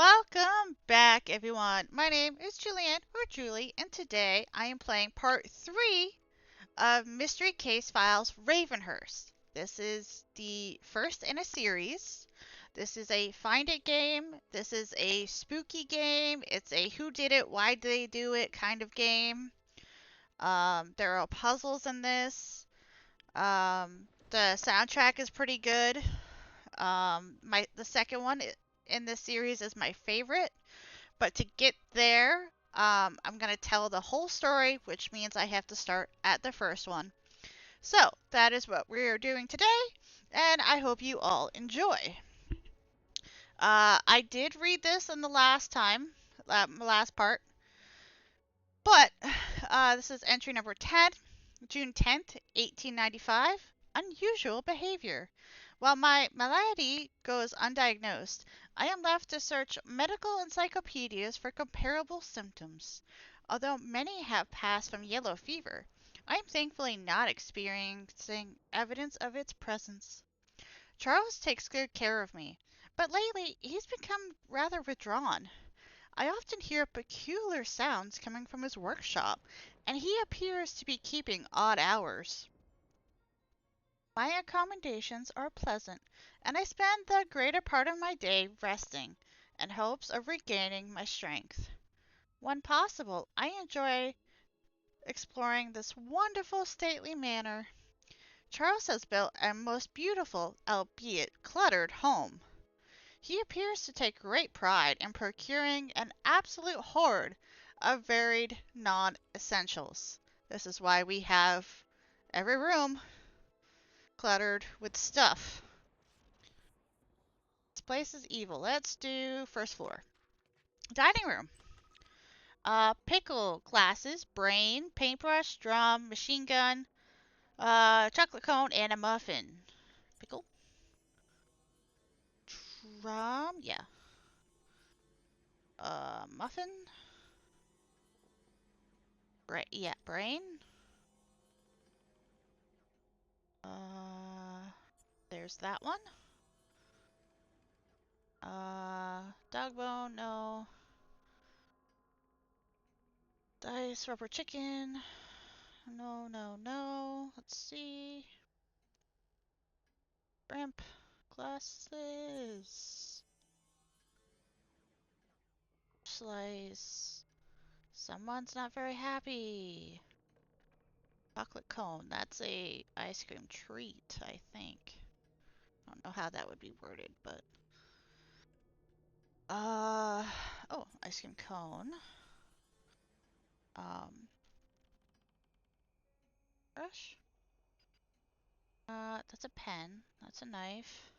Welcome back, everyone. My name is Julianne, or Julie, and today I am playing part 3 of Mystery Case Files Ravenhearst. This is the first in a series. This is a find it game. This is a spooky game. It's a who did it, why did they do it kind of game. There are puzzles in this. The soundtrack is pretty good. The second one in this series is my favorite. But to get there, I'm going to tell the whole story, which means I have to start at the first one. So, that is what we're doing today, and I hope you all enjoy. I did read this in the last part, but this is entry number 10, June 10th, 1895. Unusual behavior. While my malady goes undiagnosed, I am left to search medical encyclopedias for comparable symptoms. Although many have passed from yellow fever, I am thankfully not experiencing evidence of its presence. Charles takes good care of me, but lately he's become rather withdrawn. I often hear peculiar sounds coming from his workshop, and he appears to be keeping odd hours. My accommodations are pleasant, and I spend the greater part of my day resting, in hopes of regaining my strength. When possible, I enjoy exploring this wonderful stately manor. Charles has built a most beautiful, albeit cluttered, home. He appears to take great pride in procuring an absolute hoard of varied non-essentials. This is why we have every room cluttered with stuff. This place is evil. Let's do first floor. Dining room. Pickle glasses, brain, paintbrush, drum, machine gun, chocolate cone, and a muffin. Pickle. Drum, yeah. Muffin. Yeah, brain. There's that one. Dog bone, no. Dice, rubber chicken. No, no, no. Let's see. Shrimp. Glasses. Slice. Someone's not very happy. Chocolate cone. That's a ice cream treat, I think. I don't know how that would be worded, but oh, ice cream cone. Um Brush. That's a pen. That's a knife.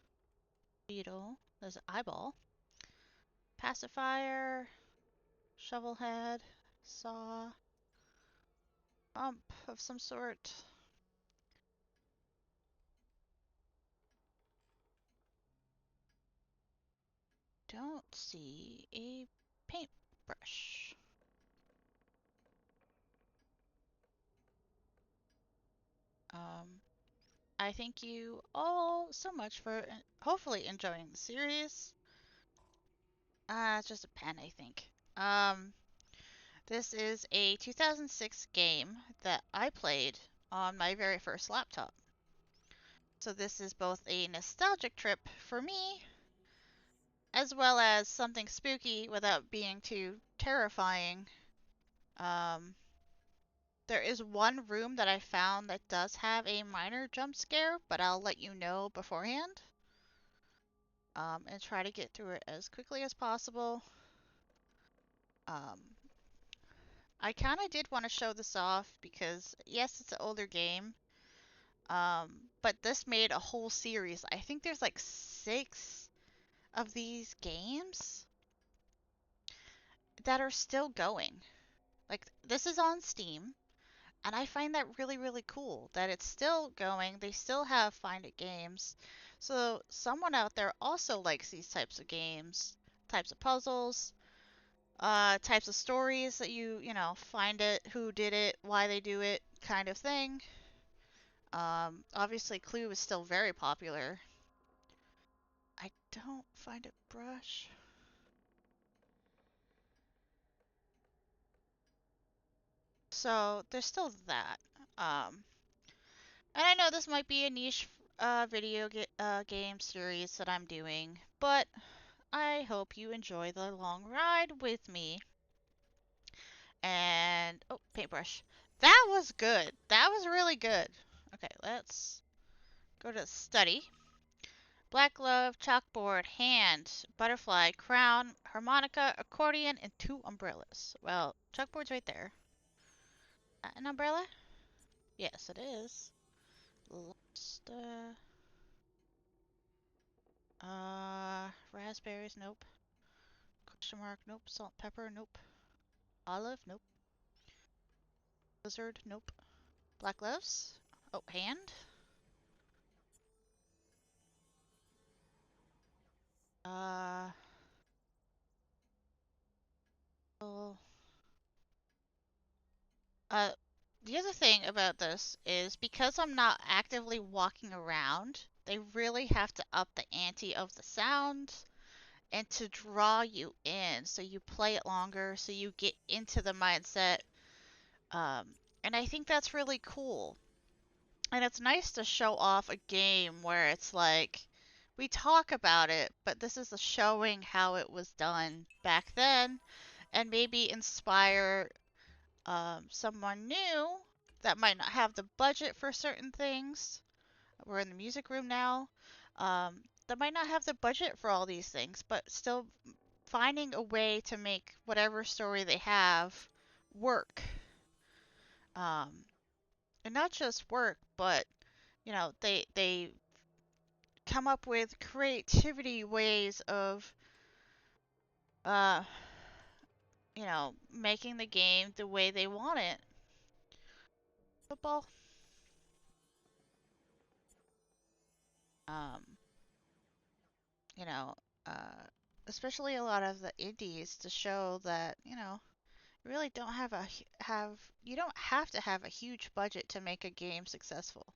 Beetle. There's an eyeball. Pacifier. Shovel head. Saw. Bump of some sort. Don't see a paintbrush. I thank you all so much for hopefully enjoying the series. It's just a pen, I think. This is a 2006 game that I played on my very first laptop. So this is both a nostalgic trip for me, as well as something spooky without being too terrifying. Um, there is one room that I found that does have a minor jump scare, but I'll let you know beforehand. And try to get through it as quickly as possible. Um, I kind of did want to show this off because, yes, it's an older game, but this made a whole series. I think there's like 6 of these games that are still going. Like, this is on Steam, and I find that really, really cool that it's still going. They still have Find It games. So, someone out there also likes these types of games, types of puzzles, types of stories that you find it, who did it, why they do it, kind of thing. Obviously, Clue is still very popular. I don't find a brush. So there's still that. Um, and I know this might be a niche game series that I'm doing, but I hope you enjoy the long ride with me. And oh, paintbrush. That was good. That was really good. Okay, let's go to study. Black glove, chalkboard, hand, butterfly, crown, harmonica, accordion, and two umbrellas. Well, chalkboard's right there. An umbrella? Yes, it is. Let's, raspberries, nope. Question mark, nope. Salt, pepper, nope. Olive, nope. Lizard, nope. Black gloves? Oh, hand? Uh, oh, Uh, the other thing about this is because I'm not actively walking around, they really have to up the ante of the sounds and to draw you in so you play it longer, so you get into the mindset. And I think that's really cool. And it's nice to show off a game where it's like, we talk about it, but this is a showing how it was done back then and maybe inspire someone new that might not have the budget for certain things. We're in the music room now. That might not have the budget for all these things, but still finding a way to make whatever story they have work. Um, and not just work, but they come up with creativity ways of uh, making the game the way they want it. Football. Um, you know, uh, especially a lot of the indies to show that, you really don't have you don't have to have a huge budget to make a game successful.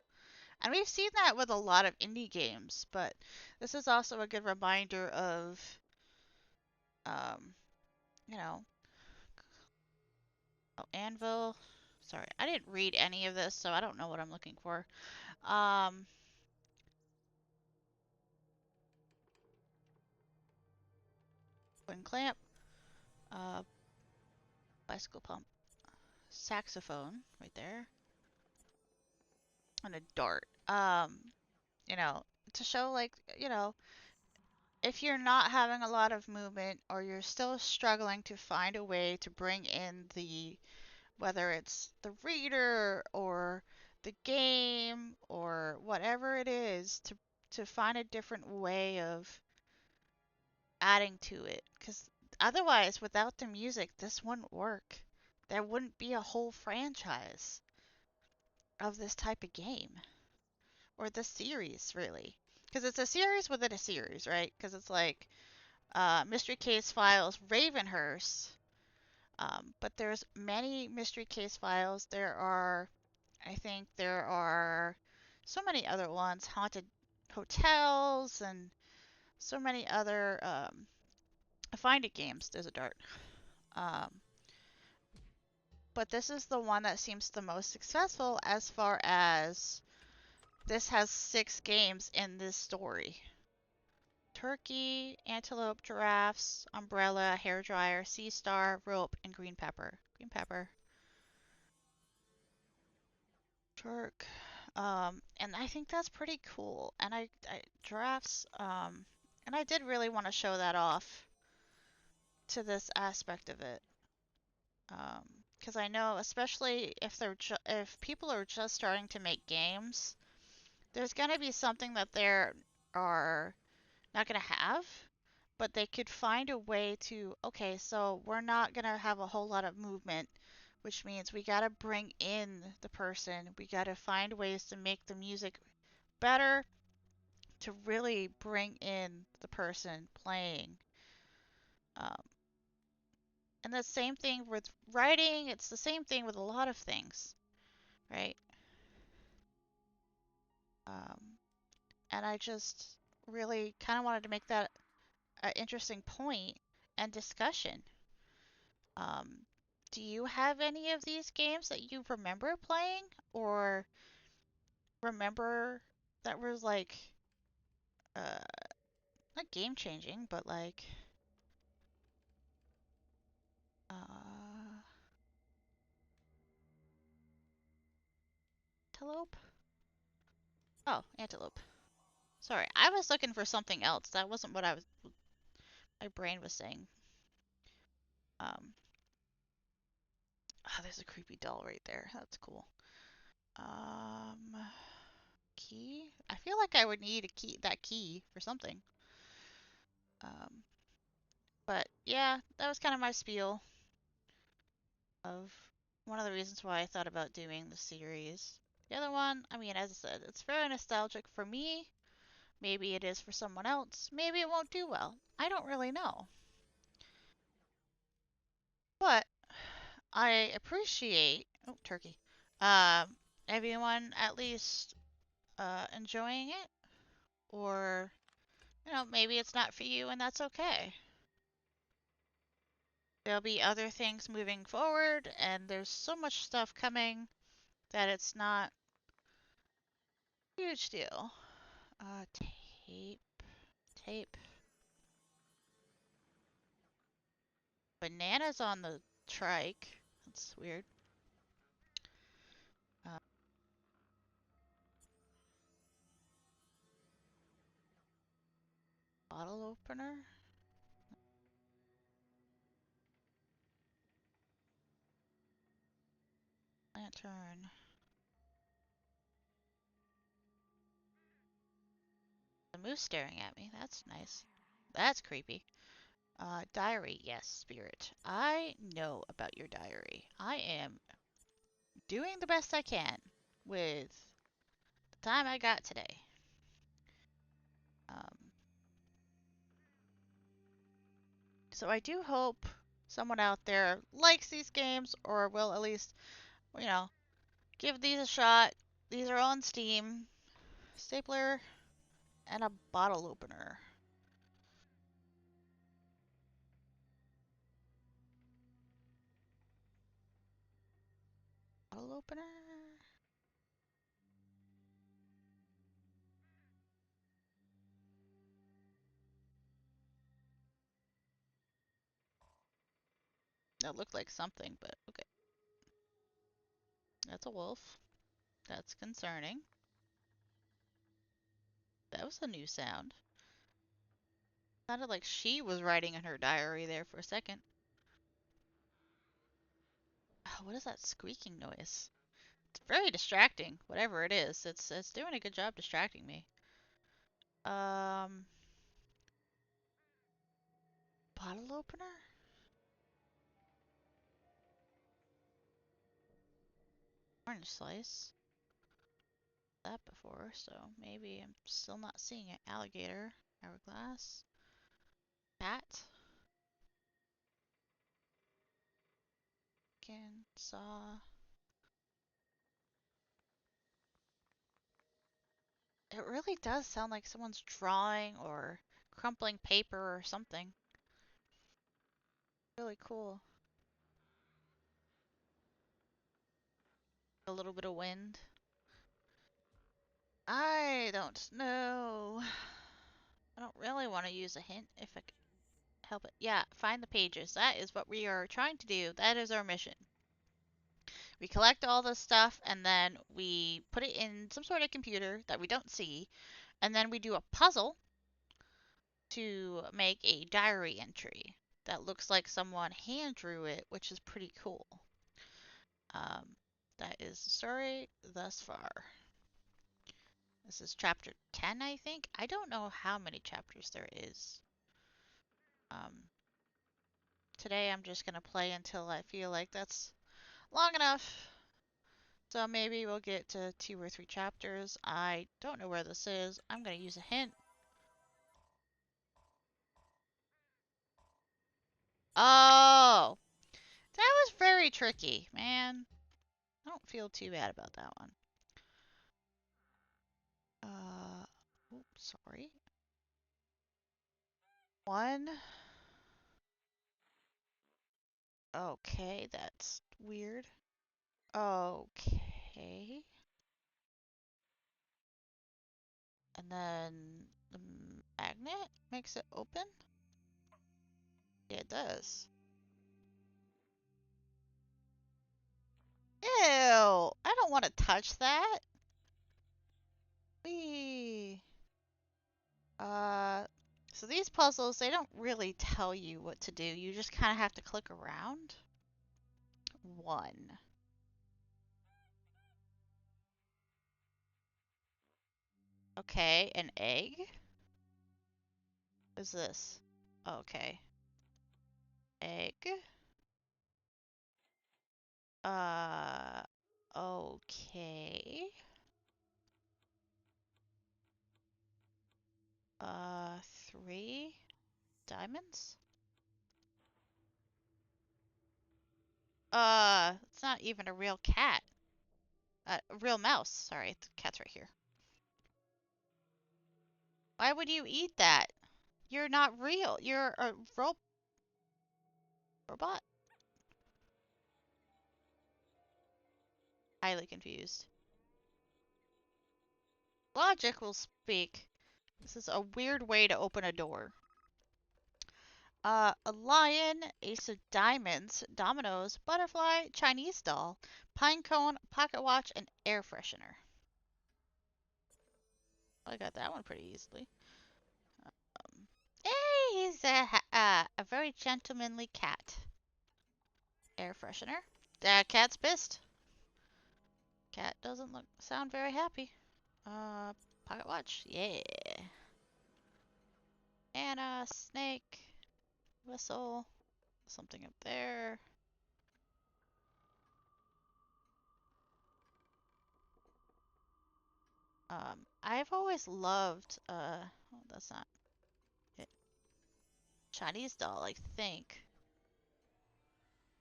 And we've seen that with a lot of indie games, but this is also a good reminder of um, you know, oh, Anvil. Sorry, I didn't read any of this, so I don't know what I'm looking for. Um, Twin clamp, uh, bicycle pump, saxophone right there, and a dart. You know, to show like, if you're not having a lot of movement or you're still struggling to find a way to bring in whether it's the reader or the game or whatever it is, to find a different way of adding to it. Because otherwise, without the music, this wouldn't work. There wouldn't be a whole franchise of this type of game or this series, really. Because it's a series within a series, right? Because it's like Mystery Case Files Ravenhearst. But there's many Mystery Case Files. I think there are so many other ones, Haunted Hotels, and so many other Find It games. There's a dart. Um, but this is the one that seems the most successful as far as this has 6 games in this story. Turkey, antelope, giraffes, umbrella, hairdryer, sea star, rope, and green pepper. Green pepper. Turk. And I think that's pretty cool. And I giraffes, and I did really want to show that off to this aspect of it. Because I know, especially if people are just starting to make games, there's gonna be something that are not gonna have, but they could find a way to, okay, so we're not going to have a whole lot of movement, which means we got to bring in the person. We got to find ways to make the music better to really bring in the person playing. Um, and the same thing with writing, it's the same thing with a lot of things, right? Um, and I just really kind of wanted to make that an interesting point and discussion. Um, do you have any of these games that you remember playing or remember that was like uh not game changing, but like uh antelope? Oh, antelope. Sorry, I was looking for something else. That wasn't what my brain was saying. Um oh, there's a creepy doll right there. That's cool. Um Key? I feel like I would need that key for something. Um but yeah, that was kind of my spiel of one of the reasons why I thought about doing the series. The other one, I mean, as I said, it's very nostalgic for me. Maybe it is for someone else. Maybe it won't do well. I don't really know. But I appreciate, oh, turkey, um, everyone at least enjoying it. Or, maybe it's not for you and that's okay. There'll be other things moving forward, and there's so much stuff coming that it's not a huge deal. Tape, tape. Bananas on the trike. That's weird. Uh, Bottle opener. Lantern. The moose staring at me. That's nice. That's creepy. Diary. Yes, spirit. I know about your diary. I am doing the best I can with the time I got today. Um, so I do hope someone out there likes these games or will at least, you know, give these a shot. These are on Steam. Stapler and a bottle opener. Bottle opener? That looked like something, but okay. That's a wolf. That's concerning. That was a new sound. Sounded like she was writing in her diary there for a second. Oh, what is that squeaking noise? It's very distracting, whatever it is. It's doing a good job distracting me. Um, Bottle opener? Orange slice. That before, so maybe I'm still not seeing it. Alligator. Hourglass. Bat. Can saw. It really does sound like someone's drawing or crumpling paper or something. Really cool. A little bit of wind. I don't know. I don't really want to use a hint if I can help it. Yeah, find the pages. That is what we are trying to do. That is our mission. We collect all this stuff and then we put it in some sort of computer that we don't see. And then we do a puzzle to make a diary entry that looks like someone hand drew it, which is pretty cool. Um, that is the story thus far. This is chapter 10, I think. I don't know how many chapters there is. Um, Today I'm just going to play until I feel like that's long enough. So maybe we'll get to 2 or 3 chapters. I don't know where this is. I'm going to use a hint. Oh, that was very tricky, man. I don't feel too bad about that one. Uh, oops, sorry. One, Okay, that's weird. Okay. And then the magnet makes it open? Yeah, it does. Ew! I don't want to touch that. Whee! Uh, so these puzzles, they don't really tell you what to do. You just kind of have to click around. One. Okay, an egg? What is this? Okay. Egg. Uh, okay. 3 diamonds? It's not even a real cat. A real mouse. Sorry, the cat's right here. Why would you eat that? You're not real. You're a robot? Highly confused. Logic will speak. This is a weird way to open a door. A lion, ace of diamonds, dominoes, butterfly, Chinese doll, pine cone, pocket watch, and air freshener. I got that one pretty easily. Hey, he's a very gentlemanly cat. Air freshener. That cat's pissed. Cat doesn't sound very happy. Uh, pocket watch. Yeah. And a snake. Whistle. Something up there. I've always loved, oh, that's not it. Chinese doll, I think.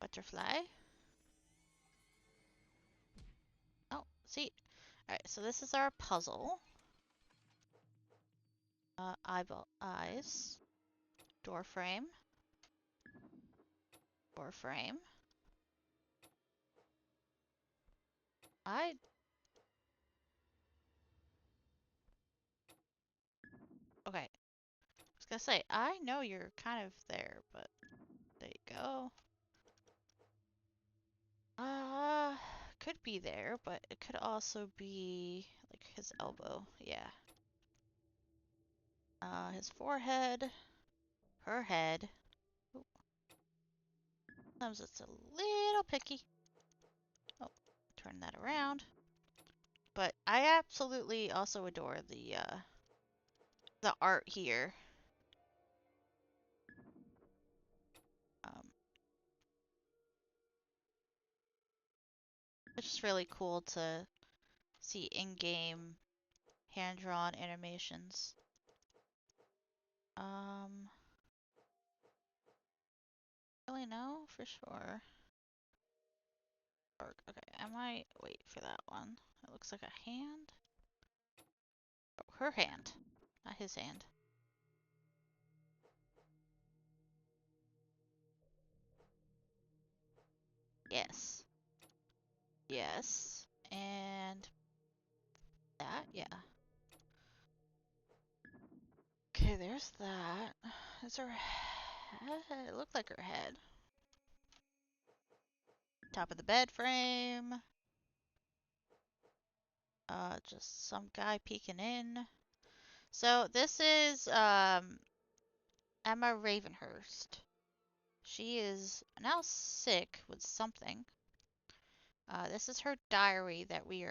Butterfly. Oh, see. Alright, so this is our puzzle. Eyeball eyes. Door frame. Door frame. I Okay. I was gonna say, I know you're kind of there, but there you go. Uh, could be there, but it could also be like his elbow. Yeah. His forehead, her head. Ooh, sometimes it's a little picky. Oh, turn that around. But I absolutely also adore the art here. Um, it's just really cool to see in-game hand-drawn animations. Um, really know for sure. Okay, I might wait for that one. It looks like a hand. Oh, her hand, not his hand. Yes. Yes. And that, yeah. Okay, there's that. Is her head? It looked like her head. Top of the bed frame. Just some guy peeking in. So this is Emma Ravenhurst. She is now sick with something. This is her diary that we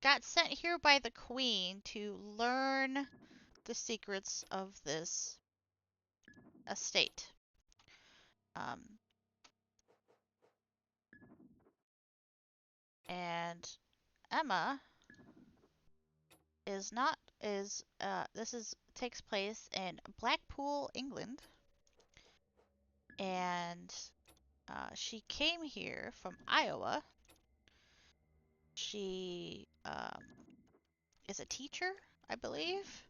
got sent here by the queen to learn the secrets of this estate. Um, and Emma is not is this is takes place in Blackpool, England, and she came here from Iowa. She is a teacher, I believe.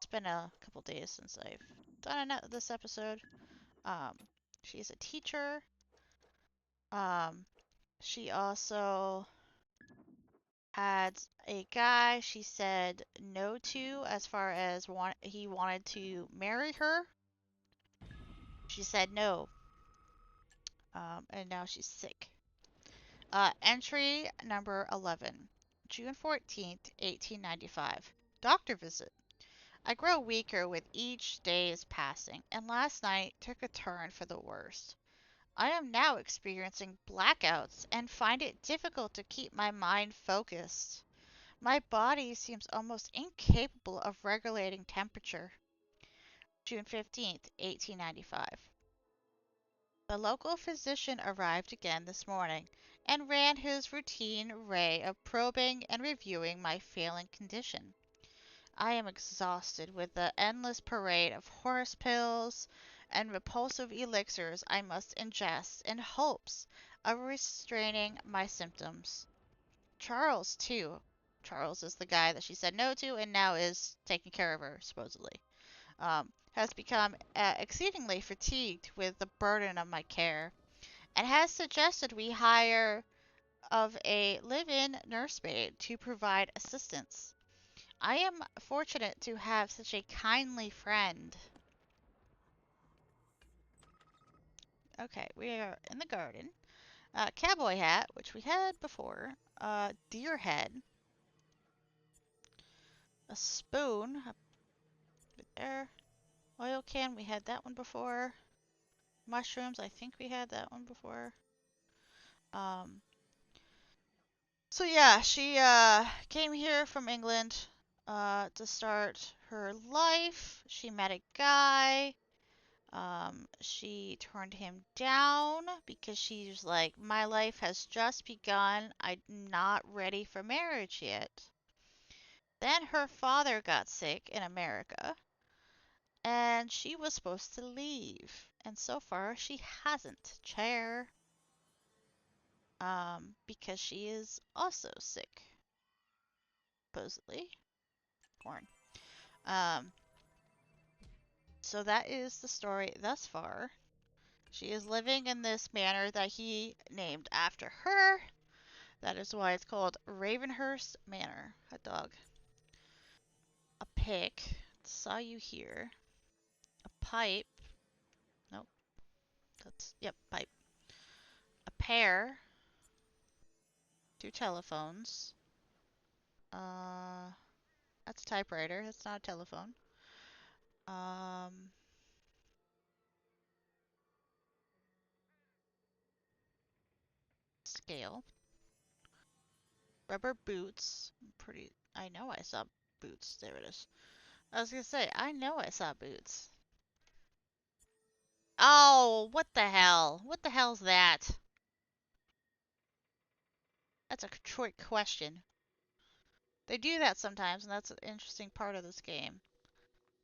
It's been a couple days since I've done this episode. Um, She's a teacher. Um, she also had a guy she said no to as far as he wanted to marry her. She said no, and now she's sick. Entry number 11, June 14th, 1895. Doctor visit. I grow weaker with each day's passing, and last night took a turn for the worst. I am now experiencing blackouts and find it difficult to keep my mind focused. My body seems almost incapable of regulating temperature. June 15th, 1895. The local physician arrived again this morning and ran his routine array of probing and reviewing my failing condition. I am exhausted with the endless parade of horse pills and repulsive elixirs I must ingest in hopes of restraining my symptoms. Charles, too. Charles is the guy that she said no to and now is taking care of her, supposedly. Has become exceedingly fatigued with the burden of my care, and has suggested we hire of a live-in nursemaid to provide assistance. I am fortunate to have such a kindly friend. Okay, we are in the garden. Cowboy hat, which we had before. Deer head. A spoon. Up there. Oil can, we had that one before. Mushrooms, I think we had that one before. Um, so yeah, she came here from England to start her life. She met a guy. She turned him down because she's like, my life has just begun. I'm not ready for marriage yet. Then her father got sick in America, and she was supposed to leave. And so far, she hasn't. Chair. Because she is also sick, supposedly. Corn. Um, so that is the story thus far. She is living in this manor that he named after her. That is why it's called Ravenhearst Manor. Hot dog. A pick. Saw you here. A pipe. Nope. Yep, pipe. A pair. Two telephones. Uh, that's a typewriter. That's not a telephone. Um, Scale. Rubber boots. I know I saw boots. There it is. I was gonna say, I know I saw boots. Oh, what the hell? What the hell's that? That's a trick question. They do that sometimes, and that's an interesting part of this game.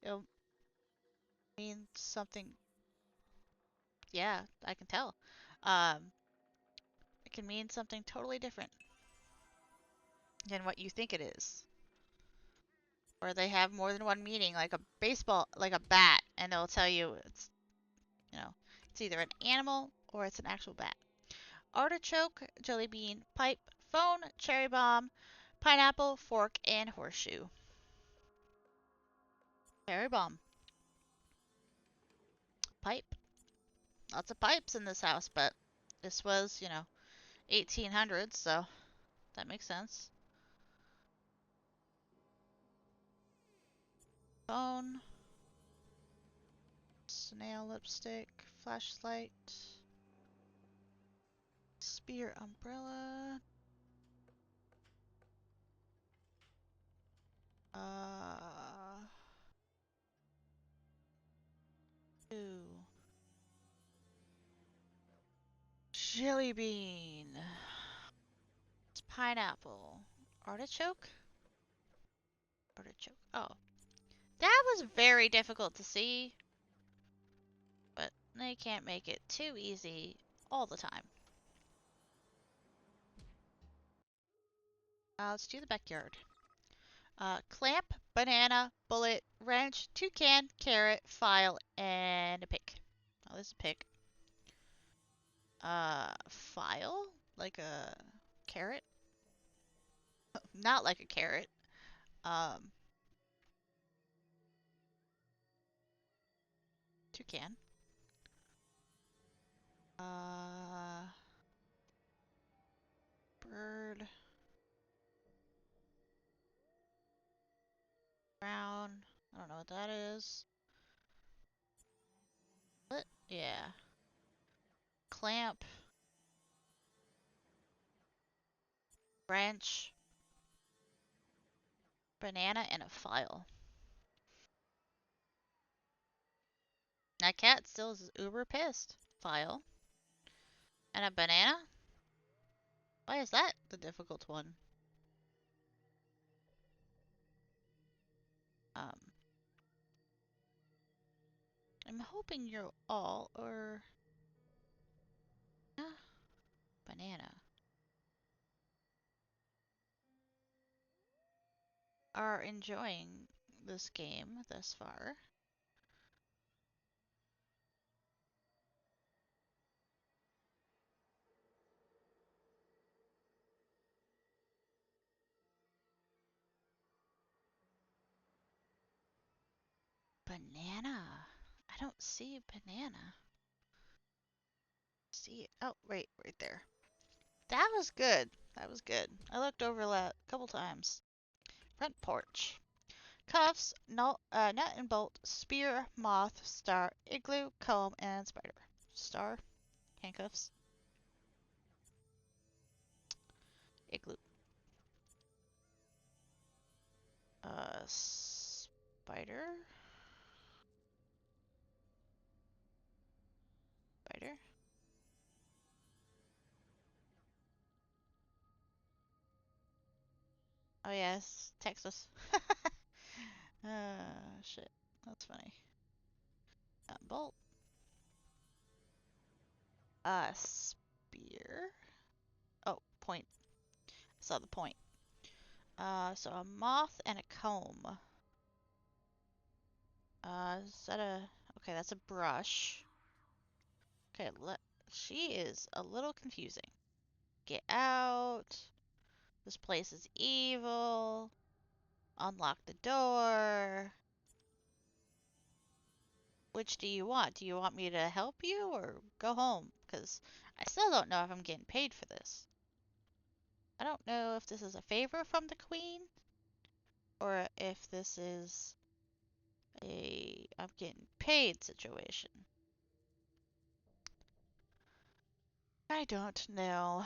It'll mean something. Yeah, I can tell. Um, it can mean something totally different than what you think it is. Or they have more than one meaning, like a baseball, like a bat, and they'll tell you it's either an animal or it's an actual bat. Artichoke, jelly bean, pipe, phone, cherry bomb, pineapple, fork, and horseshoe. Cherry bomb. Pipe. Lots of pipes in this house, but this was, 1800s, so that makes sense. Phone. Snail lipstick. Flashlight. Spear umbrella. Uh. Ooh. Jelly bean. It's pineapple. Artichoke? Artichoke. Oh. That was very difficult to see, but they can't make it too easy all the time. Let's do the backyard. Clamp, banana, bullet, wrench, toucan, carrot, file, and a pick. Oh, this is a pick. File? Like a carrot? Not like a carrot. Um, Toucan. Uh, Bird. Brown. I don't know what that is. What? Yeah. Clamp. Branch. Banana and a file. That cat still is uber pissed. File. And a banana? Why is that the difficult one? Um, I'm hoping you're all, or... banana. Are enjoying this game thus far. Banana. I don't see banana. See it. Oh, right there. That was good. That was good. I looked over that a couple times. Front porch. Cuffs, nut and bolt, spear, moth, star, igloo, comb, and spider. Star, handcuffs, igloo. Spider, spider. Oh yes, Texas. Shit. That's funny. Bolt. Spear. Oh, point. Saw the point. So a moth and a comb. Is that a... Okay, that's a brush. Okay, she is a little confusing. Get out. This place is evil. Unlock the door. Which do you want? Do you want me to help you or go home? Because I still don't know if I'm getting paid for this. I don't know if this is a favor from the queen or if this is a I'm getting paid situation. I don't know.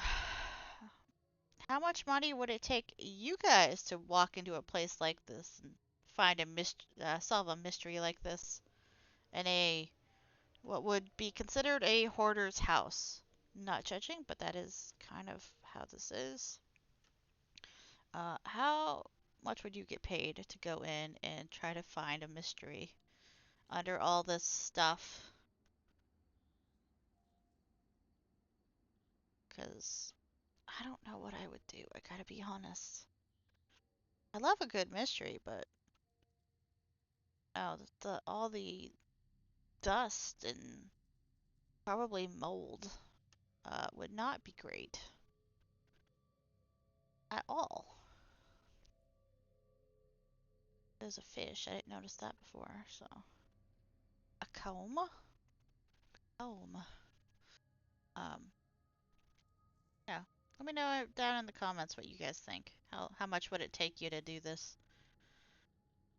How much money would it take you guys to walk into a place like this and find solve a mystery like this in a what would be considered a hoarder's house? Not judging, but that is kind of how this is. How much would you get paid to go in and try to find a mystery under all this stuff? Because I don't know what I would do. I gotta be honest. I love a good mystery, but oh, all the dust and probably mold would not be great at all. There's a fish. I didn't notice that before. So a comb. Comb. Um. Yeah. Let me know down in the comments what you guys think. How much would it take you to do this?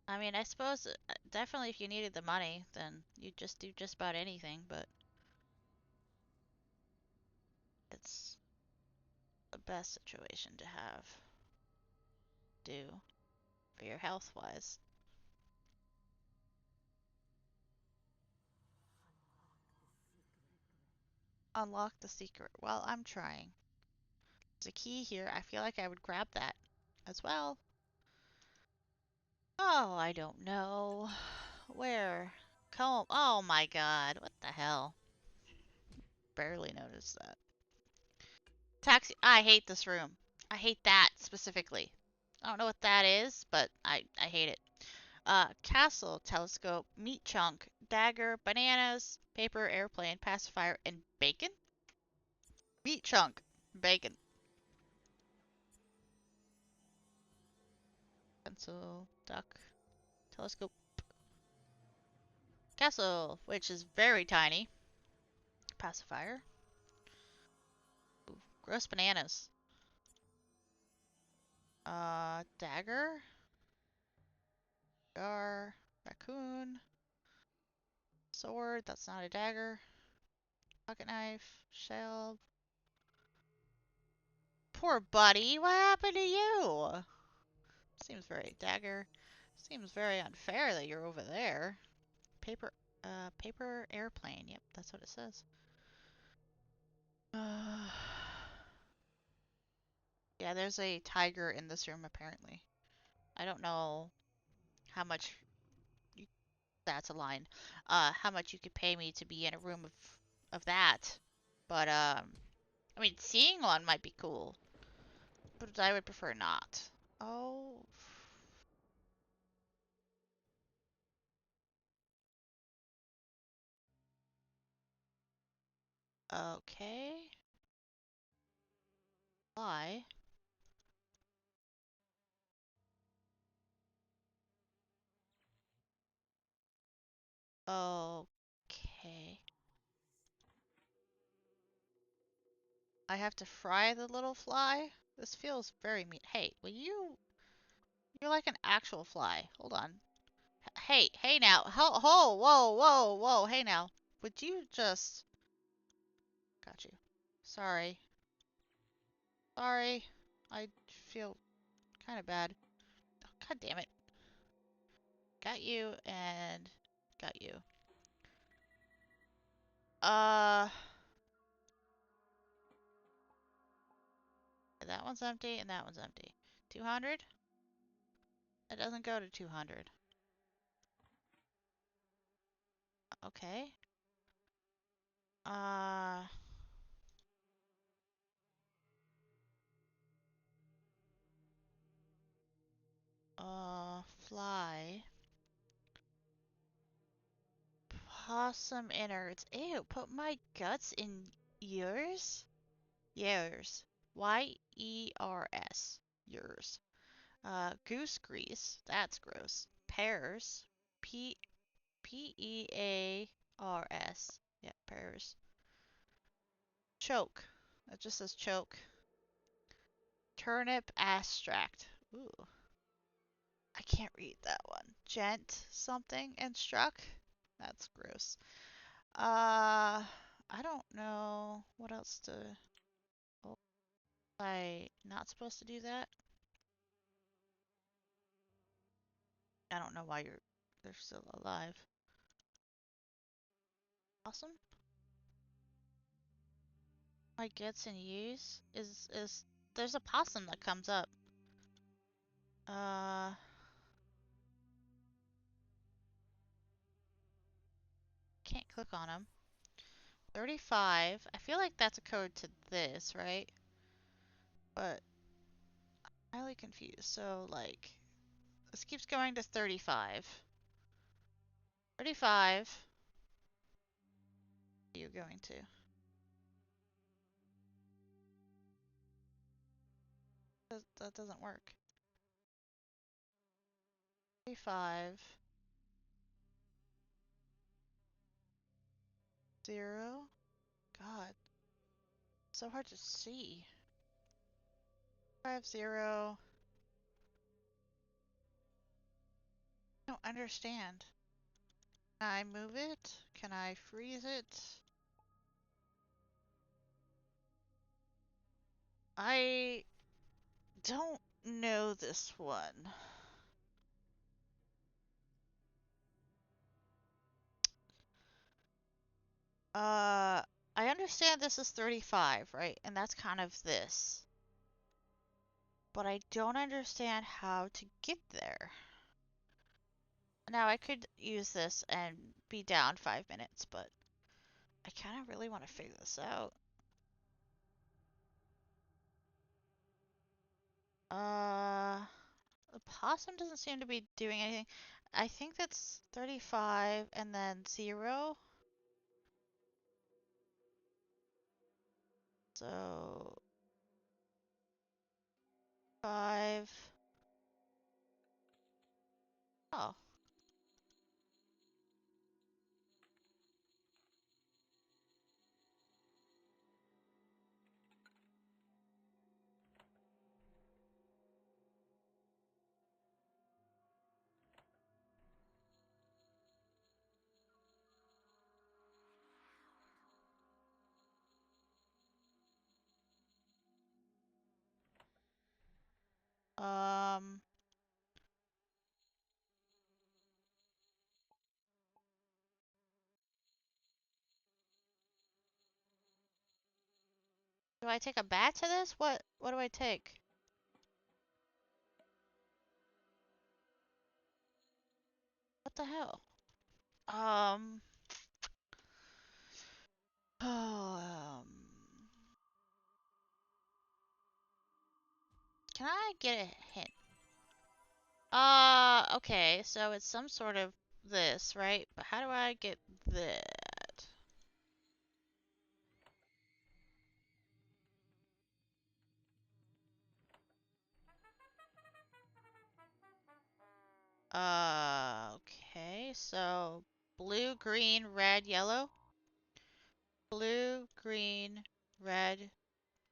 I mean, I suppose definitely if you needed the money, then you'd just do just about anything, but it's the best situation to have do for your health wise. Unlock the secret. Well, I'm trying. There's a key here. I feel like I would grab that as well. Oh, I don't know. Where? Comb. Oh my god. What the hell? Barely noticed that. Taxi. I hate this room. I hate that specifically. I don't know what that is, but I hate it. Castle, telescope, meat chunk, dagger, bananas, paper, airplane, pacifier, and bacon? Meat chunk. Bacon. Pencil. Duck. Telescope. Castle, which is very tiny. Pacifier. Ooh, gross bananas. Dagger. Jar. Raccoon. Sword. That's not a dagger. Pocket knife. Shell. Poor buddy. What happened to you? Seems very dagger. Seems very unfair that you're over there. Paper. Paper airplane. Yep, that's what it says. Yeah, there's a tiger in this room apparently. I don't know how much you, that's a line. How much you could pay me to be in a room of that. But I mean seeing one might be cool, but I would prefer not. Oh. Okay. Why? Okay. I have to fry the little fly? This feels very mean. Hey, will you... You're like an actual fly. Hold on. Hey, hey now. Whoa. Hey now. Would you just... Got you. Sorry. Sorry. I feel kind of bad. Oh, God damn it. Got you and got you. Uh... That one's empty and that one's empty. 200? It doesn't go to 200. Okay. Uh... Fly. Possum innards. Ew, put my guts in yours? Yours. Y-E-R-S. Yours. Goose grease. That's gross. Pears. P P-E-A-R-S. Yeah, pears. Choke. That just says choke. Turnip abstract. Ooh. I can't read that one. Gent something and struck. That's gross. I don't know what else to. Oh, I not supposed to do that? I don't know why they're still alive. Awesome. My gets and use is there's a possum that comes up. Uh, can't click on him. 35. I feel like that's a code to this, right? But I'm highly confused. So like, this keeps going to 35. 35. What are you going to? That doesn't work. 35. 0. God, so hard to see. 50. I don't understand. Can I move it? Can I freeze it? I don't know this one. Uh, I understand this is 35, right? And that's kind of this. But I don't understand how to get there. Now, I could use this and be down 5 minutes, but I kind of really want to figure this out. Uh, the possum doesn't seem to be doing anything. I think that's 35 and then 0. So 5. Oh. Um. Do I take a bat to this? What do I take? What the hell? Um. Can I get a hint? Okay, so it's some sort of this, right? But how do I get that? Okay, so blue, green, red, yellow. Blue, green, red.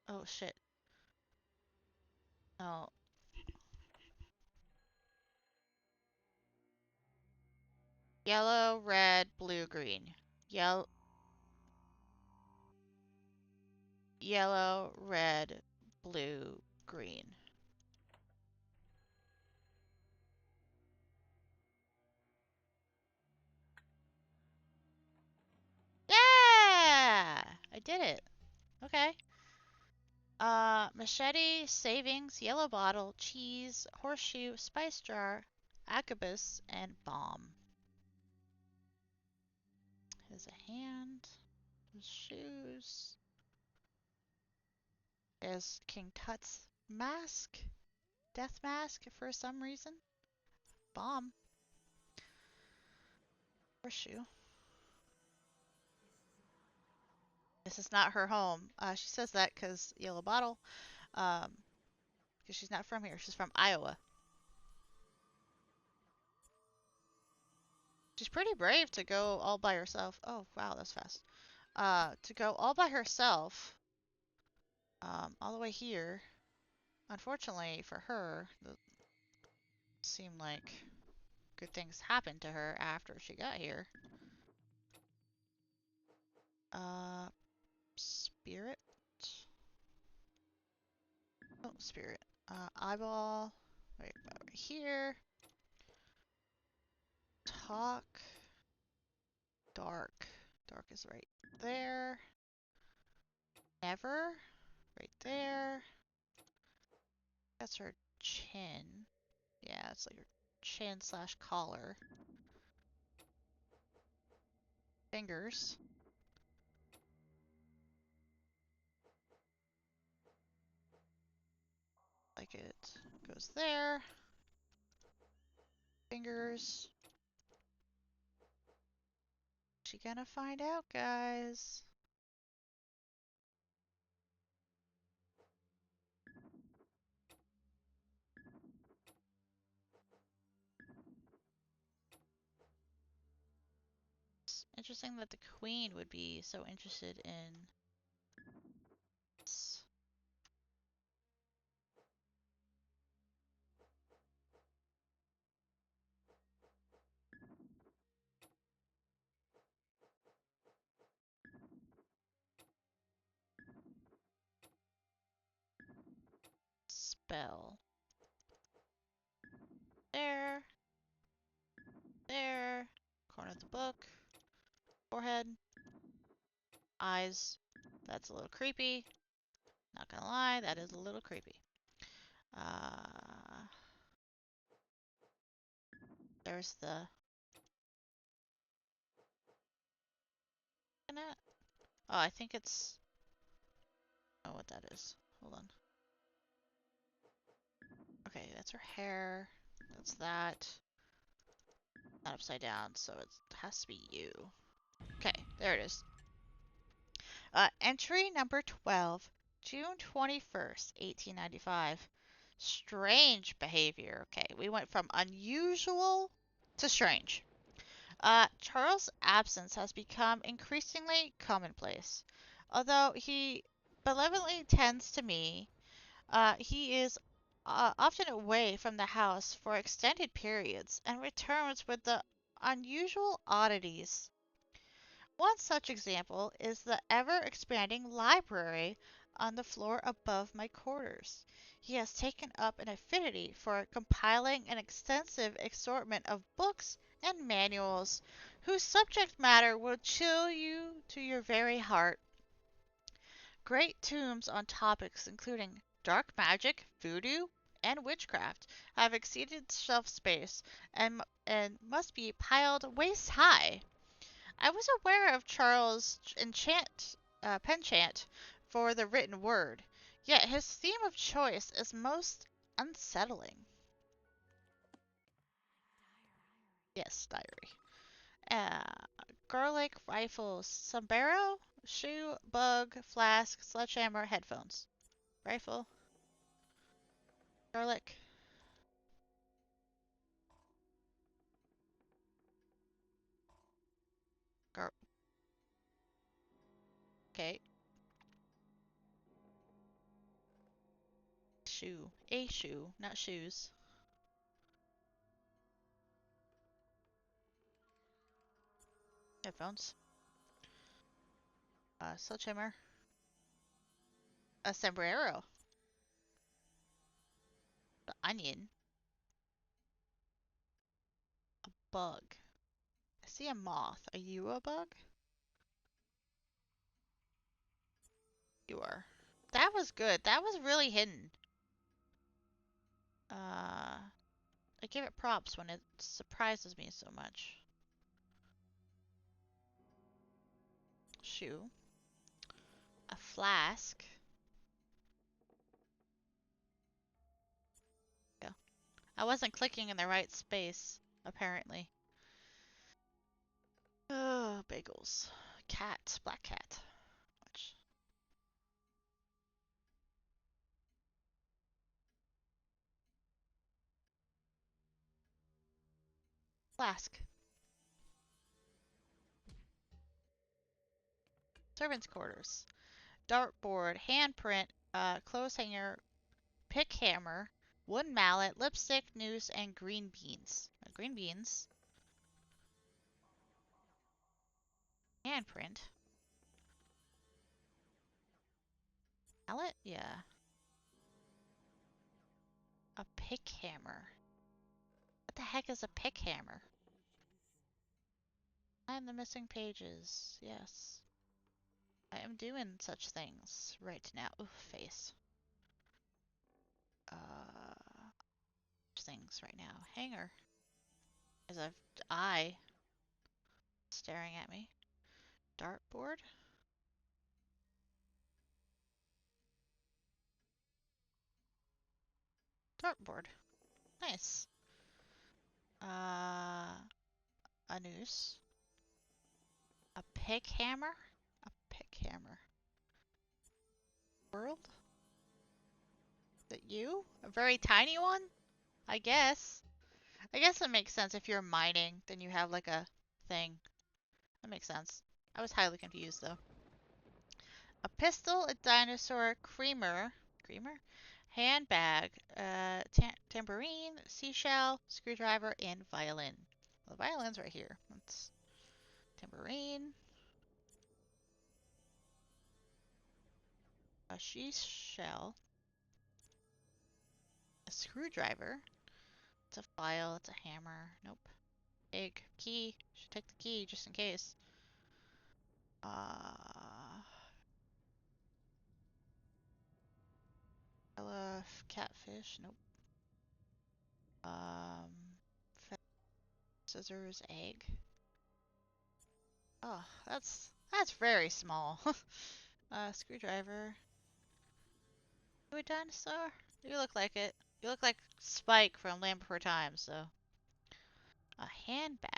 Oh shit. No. Yellow, red, blue, green. Yellow, yellow, red, blue, green. Yeah! I did it. Okay. Machete, savings, yellow bottle, cheese, horseshoe, spice jar, agabus, and bomb. Here's a hand. His shoes. There's King Tut's mask. Death mask for some reason. Bomb. Horseshoe. This is not her home. She says that because yellow bottle. Because she's not from here. She's from Iowa. She's pretty brave to go all by herself. Oh, wow, that's fast. To go all by herself, all the way here. Unfortunately for her, it seemed like good things happened to her after she got here. Spirit? Oh, spirit. Eyeball. Right over here. Talk. Dark. Dark is right there. Never. Right there. That's her chin. Yeah, it's like her chin slash collar. Fingers. Like it goes there. Fingers. She gonna find out, guys. It's interesting that the queen would be so interested in spell. There. There. Corner of the book. Forehead. Eyes. That's a little creepy. Not gonna lie, that is a little creepy. Uh, there's the... Oh, I think it's... Oh, what that is. Hold on. Okay, that's her hair. That's that. Not upside down, so it has to be you. Okay, there it is. Entry number 12, June 21st, 1895. Strange behavior. Okay, we went from unusual to strange. Charles' absence has become increasingly commonplace. Although he benevolently tends to me, he is often away from the house for extended periods and returns with the unusual oddities. One such example is the ever expanding library on the floor above my quarters. He has taken up an affinity for compiling an extensive assortment of books and manuals whose subject matter will chill you to your very heart. Great tomes on topics including dark magic, voodoo, and witchcraft have exceeded shelf space and must be piled waist high. I was aware of Charles' penchant for the written word, yet his theme of choice is most unsettling. Yes, diary. Uh, Garlic rifle, sombrero, shoe, bug, flask, sledgehammer, headphones. Rifle, garlic, gar. Okay, shoe, a shoe, not shoes. Headphones, sledgehammer, a sombrero, the onion, a bug. I see a moth. Are you a bug? You are. That was good. That was really hidden. I give it props when it surprises me so much. Shoe. A flask. Yeah. I wasn't clicking in the right space, apparently. Oh, bagels. Cat. Black cat. Which? Flask. Servants' quarters. Dartboard. Handprint. Clothes hanger. Pick hammer. Wooden mallet. Lipstick. Noose. And green beans. Green beans. Handprint. Mallet? Yeah. A pick hammer. What the heck is a pick hammer? Find the missing pages. Yes. I am doing such things right now. Ooh, face. Things right now. Hanger. There's a eye staring at me. Dartboard. Dartboard. Nice. Uh, a noose. A pick hammer. A pick hammer. World? Is that you? A very tiny one? I guess. I guess it makes sense if you're mining, then you have like a thing. That makes sense. I was highly confused though. A pistol, a dinosaur, creamer, handbag, tambourine, seashell, screwdriver, and violin. Well, the violin's right here. That's tambourine, a seashell, a screwdriver. It's a file. It's a hammer. Nope. Egg. Key. Should take the key just in case. Uh, catfish. Nope. Um, scissors, egg. Oh, that's very small. Screwdriver. You a dinosaur? You look like it. You look like Spike from Land Before Time, so. A handbag.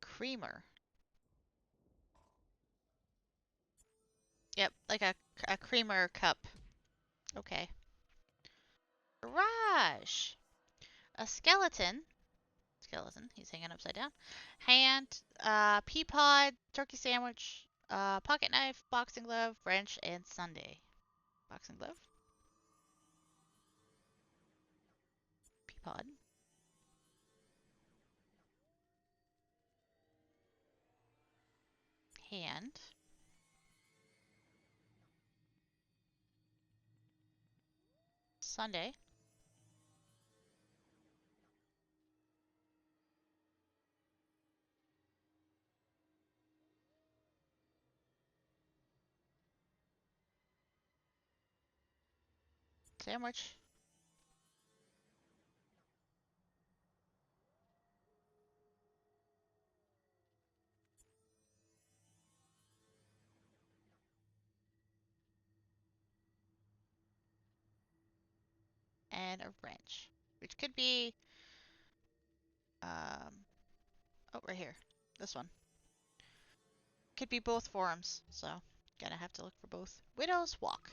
Creamer. Yep, like a creamer cup. Okay. Garage. A skeleton. Skeleton. He's hanging upside down. Hand. Pea pod. Turkey sandwich. Pocket knife. Boxing glove. Wrench and sundae. Boxing glove. Pea pod. Hand. Sundae. Sandwich. And a wrench. Which could be, oh, right here. This one. Could be both forms, so gonna have to look for both. Widow's Walk.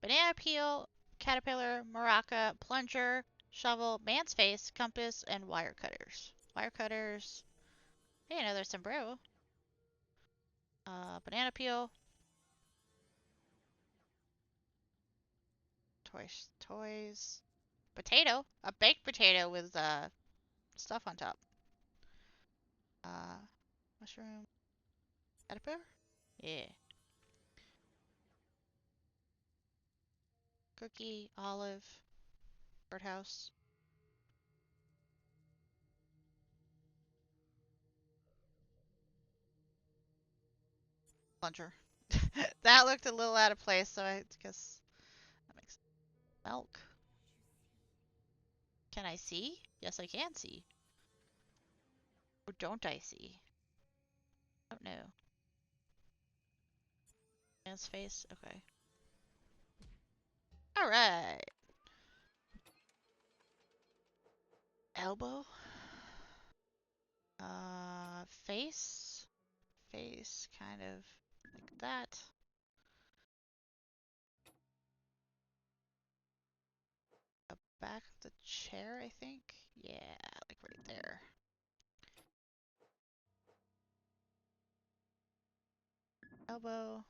Banana peel, caterpillar, maraca, plunger, shovel, man's face, compass, and wire cutters. Wire cutters. Hey, another sombrero. Banana peel. Toys. Potato. A baked potato with stuff on top. Uh, mushroom. Caterpillar? Yeah. Cookie, olive, birdhouse. Plunger. That looked a little out of place, so I guess that makes sense. Milk. Can I see? Yes, I can see. Or don't I see? I don't know. Man's face? Okay. Alright. Elbow? Face? Face, kind of like that. The back of the chair, I think? Yeah, like right there. Elbow.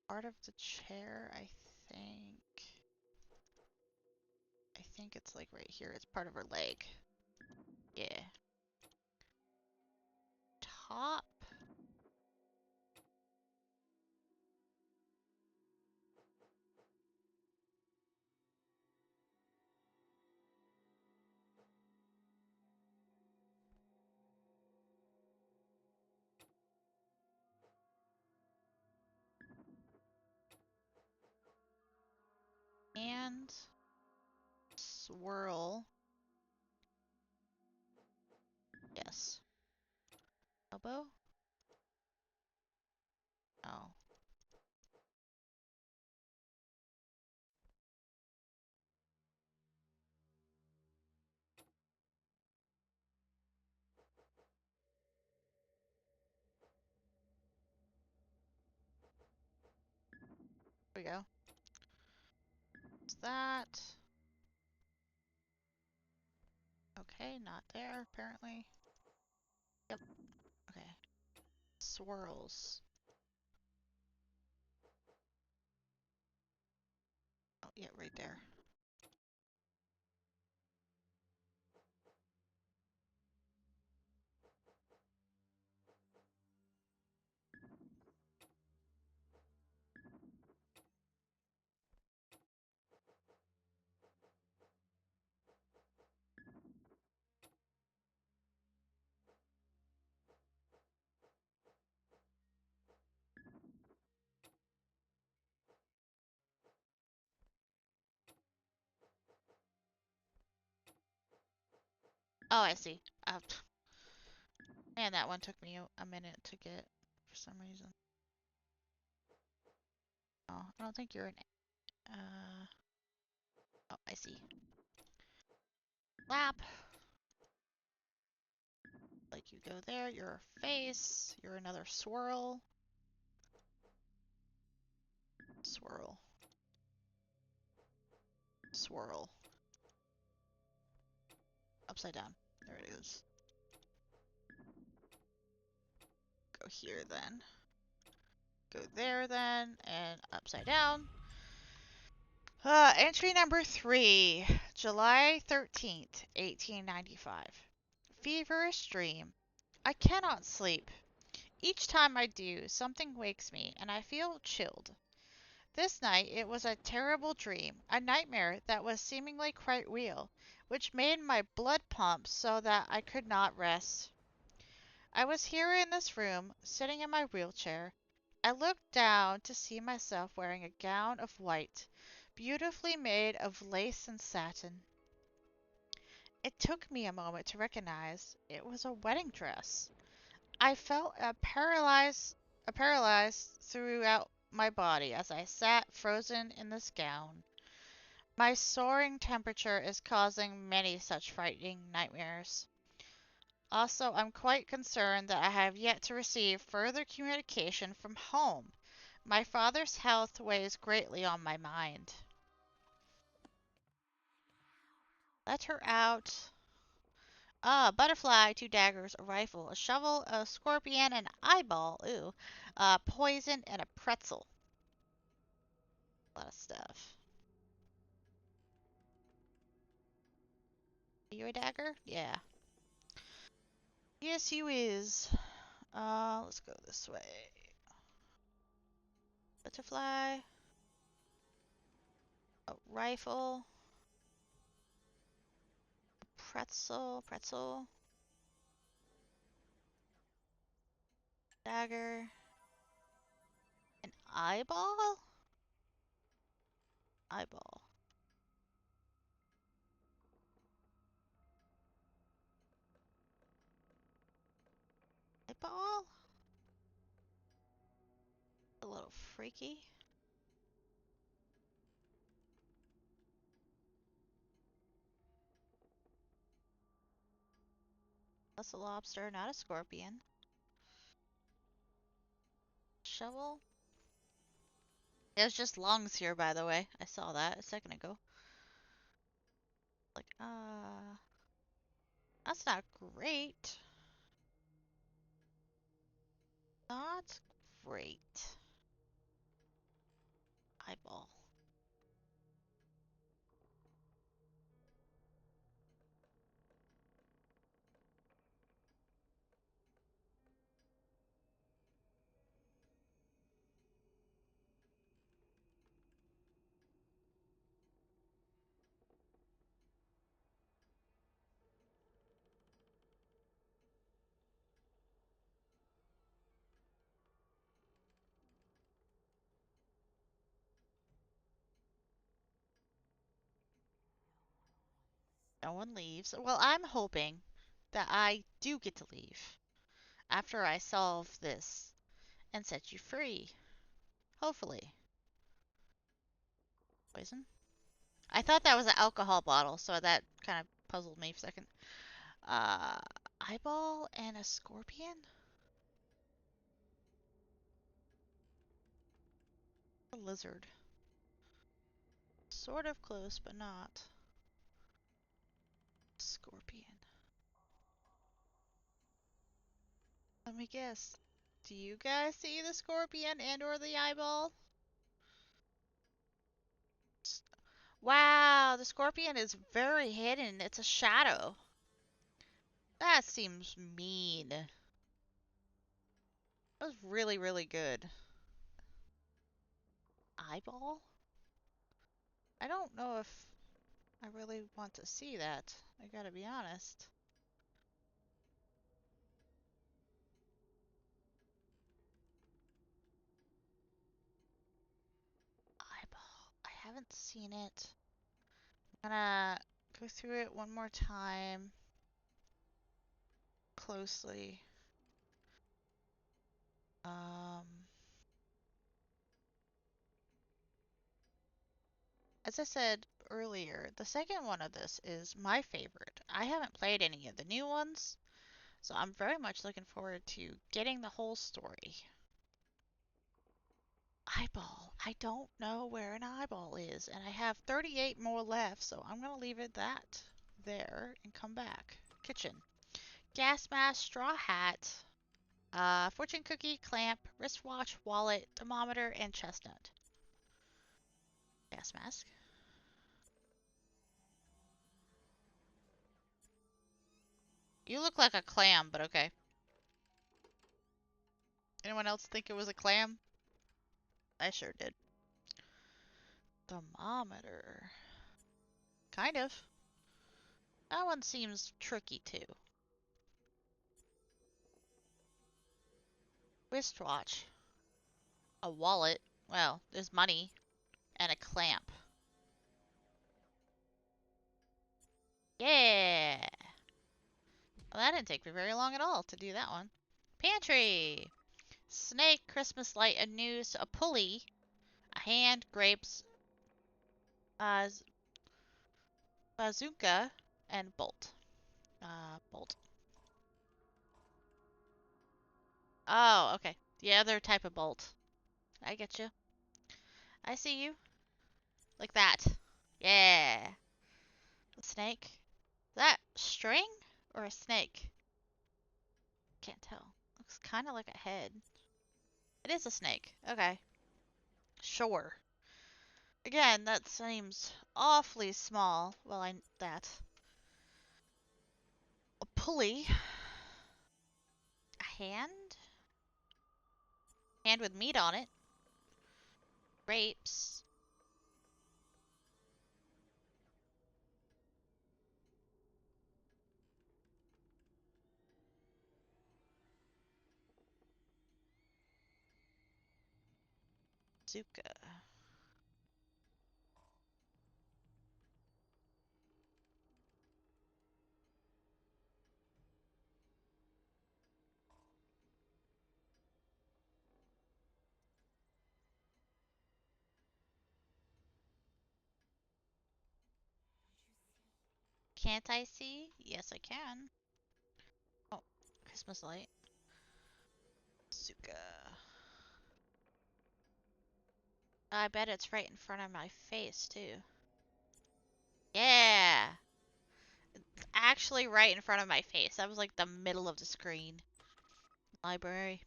Part of the chair, I think. I think it's like right here. It's part of her leg. Yeah. Top? And swirl. Yes. Elbow? Oh. There we go. What's that? Okay, not there, apparently. Yep. Okay. Swirls. Oh, yeah, right there. Oh, I see. Man, that one took me a minute to get for some reason. Oh, I don't think you're an. Oh, I see. Lap. You go there. Your face. You're another swirl. Swirl. Swirl. Upside down. There it is. Go here then. Go there then. And upside down. Entry number 3. July 13th, 1895. Feverish dream. I cannot sleep. Each time I do, something wakes me, and I feel chilled. This night it was a terrible dream, a nightmare that was seemingly quite real, which made my blood pump so that I could not rest. I was here in this room, sitting in my wheelchair. I looked down to see myself wearing a gown of white, beautifully made of lace and satin. It took me a moment to recognize it was a wedding dress. I felt a paralyzed throughout my body as I sat frozen in this gown. My soaring temperature is causing many such frightening nightmares. Also, I'm quite concerned that I have yet to receive further communication from home. My father's health weighs greatly on my mind. Let her out. Butterfly, 2 daggers, a rifle, a shovel, a scorpion, an eyeball, ooh, poison, and a pretzel. A lot of stuff. Are you a dagger? Yeah. Yes, you is. Let's go this way. Butterfly, a rifle, pretzel, dagger, an eyeball? Eyeball. Eyeball? A little freaky. That's a lobster, not a scorpion. Shovel? There's just lungs here, by the way. I saw that a second ago. Like, that's not great. Not great. Eyeball. No one leaves. Well, I'm hoping that I do get to leave after I solve this and set you free. Hopefully. Poison? I thought that was an alcohol bottle, so that kind of puzzled me for a second. Uh, Eyeball and a scorpion? A lizard. Sort of close, but not. Scorpion. Let me guess. Do you guys see the scorpion and or the eyeball? Wow, the scorpion is very hidden. It's a shadow. That seems mean. That was really, really good. Eyeball? I don't know if I really want to see that. I gotta be honest. Eyeball. I haven't seen it. I'm gonna go through it one more time closely. Um, as I said earlier, the second one of this is my favorite. I haven't played any of the new ones, So I'm very much looking forward to getting the whole story. Eyeball. I don't know where an eyeball is, and I have 38 more left, so I'm going to leave it that there and come back. Kitchen. Gas mask, straw hat, fortune cookie, clamp, wristwatch, wallet, thermometer, and chestnut. Gas mask. You look like a clam, but okay. Anyone else think it was a clam? I sure did. Thermometer. Kind of. That one seems tricky too. Wristwatch. A wallet. Well, there's money. And a clamp. Yeah! Well, that didn't take me very long at all to do that one. Pantry! Snake, Christmas light, a noose, a pulley, a hand, grapes, uh, bazooka, and bolt. Bolt. Oh, okay. The other type of bolt. I get you. I see you. Like that. Yeah. A snake. Is that string or a snake? Can't tell. Looks kind of like a head. It is a snake. Okay. Sure. Again, that seems awfully small. Well, that. A pulley. A hand? Hand with meat on it. Grapes. Zuka. Can't I see? Yes, I can. Oh, Christmas light. Zuka. I bet it's right in front of my face, too. Yeah! Actually right in front of my face. That was like the middle of the screen. Library.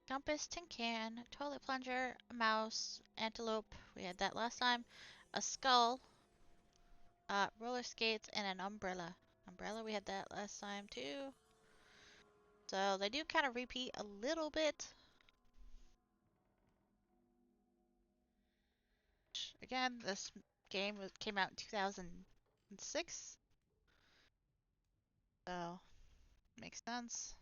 Compass, tin can, toilet plunger, a mouse, antelope. We had that last time. A skull. Roller skates, and an umbrella. Umbrella, we had that last time, too. So they do kind of repeat a little bit. Again, this game came out in 2006. So, makes sense.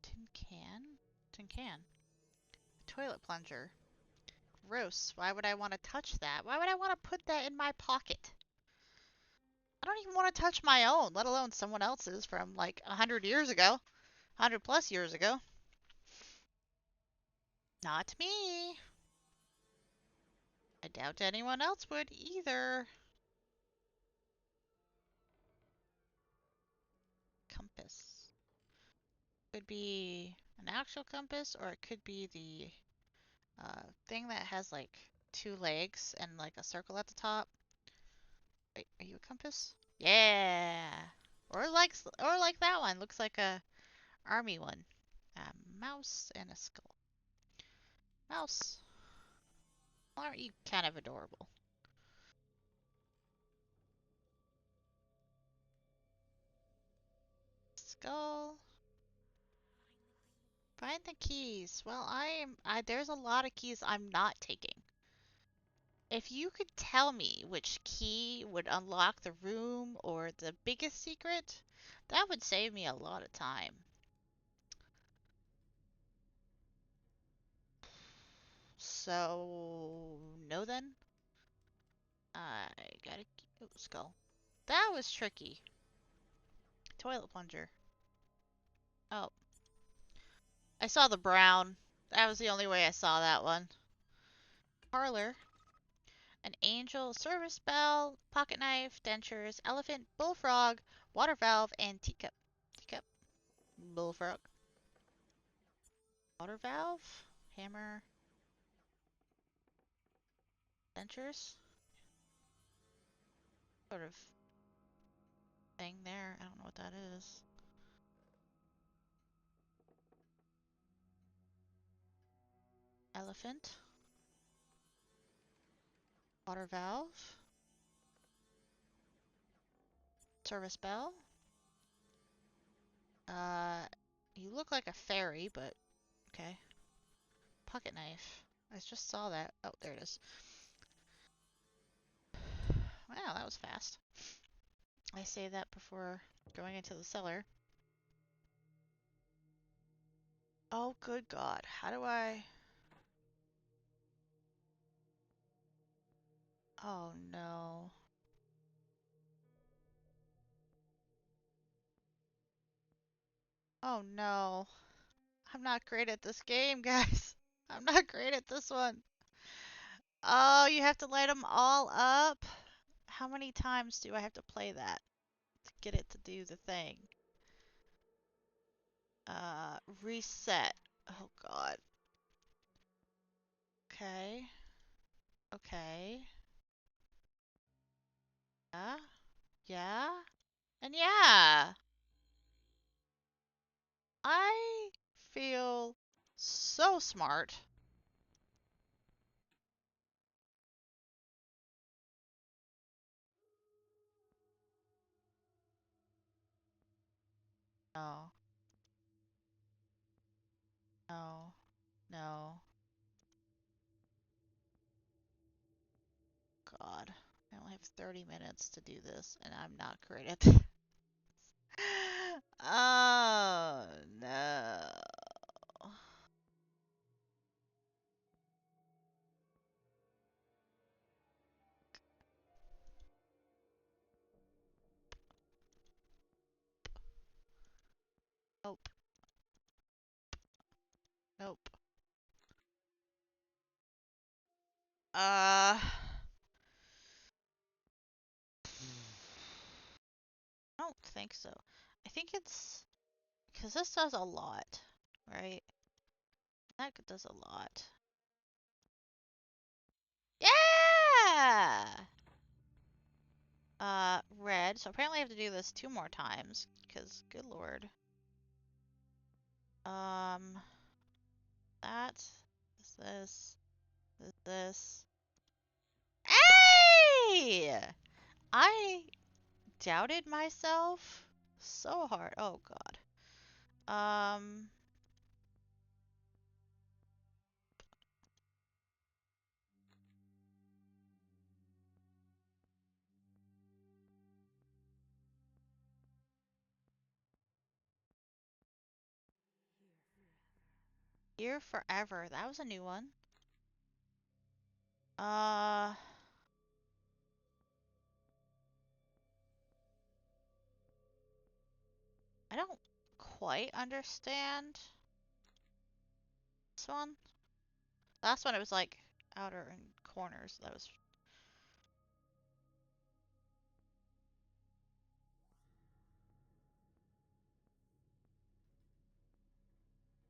Tin can? Tin can. Toilet plunger. Gross. Why would I want to touch that? Why would I want to put that in my pocket? I don't even want to touch my own, let alone someone else's from like 100 years ago. 100 plus years ago. Not me. I doubt anyone else would either. Compass. Could be an actual compass, or it could be the thing that has like two legs and like a circle at the top. Wait, are you a compass? Yeah. Or like that one. Looks like a army one. A mouse and a skull. Mouse. Aren't you kind of adorable? Skull. Find the keys. Well, there's a lot of keys I'm not taking. If you could tell me which key would unlock the room or the biggest secret, that would save me a lot of time. So, no then? I gotta keep skull. That was tricky. Toilet plunger. Oh, I saw the brown. That was the only way I saw that one. Parlor. An angel, service bell, pocket knife, dentures, elephant, bullfrog, water valve, and teacup. Teacup, bullfrog, water valve, hammer, dentures. Sort of thing there. I don't know what that is. Elephant, water valve, service bell. Uh, you look like a fairy, but okay. Pocket knife. I just saw that. Oh, there it is. Wow, that was fast. I say that before going into the cellar. Oh, good God. How do I... Oh, no. Oh, no. I'm not great at this game, guys. I'm not great at this one. Oh, you have to light them all up? How many times do I have to play that to get it to do the thing? Reset. Oh, God. Okay. Okay. Yeah. Yeah. And yeah. I feel so smart. No. No. No. God. I only have 30 minutes to do this, and I'm not great at this. Oh, no. Nope. Nope. I don't think so. I think it's because this does a lot, right? That does a lot. Yeah! Red. So apparently I have to do this 2 more times, because good lord. Um, that is this. Hey! I doubted myself so hard. Oh god. Um, Here forever. That was a new one. Uh, I don't quite understand this one. Last one it was like outer and corners. That was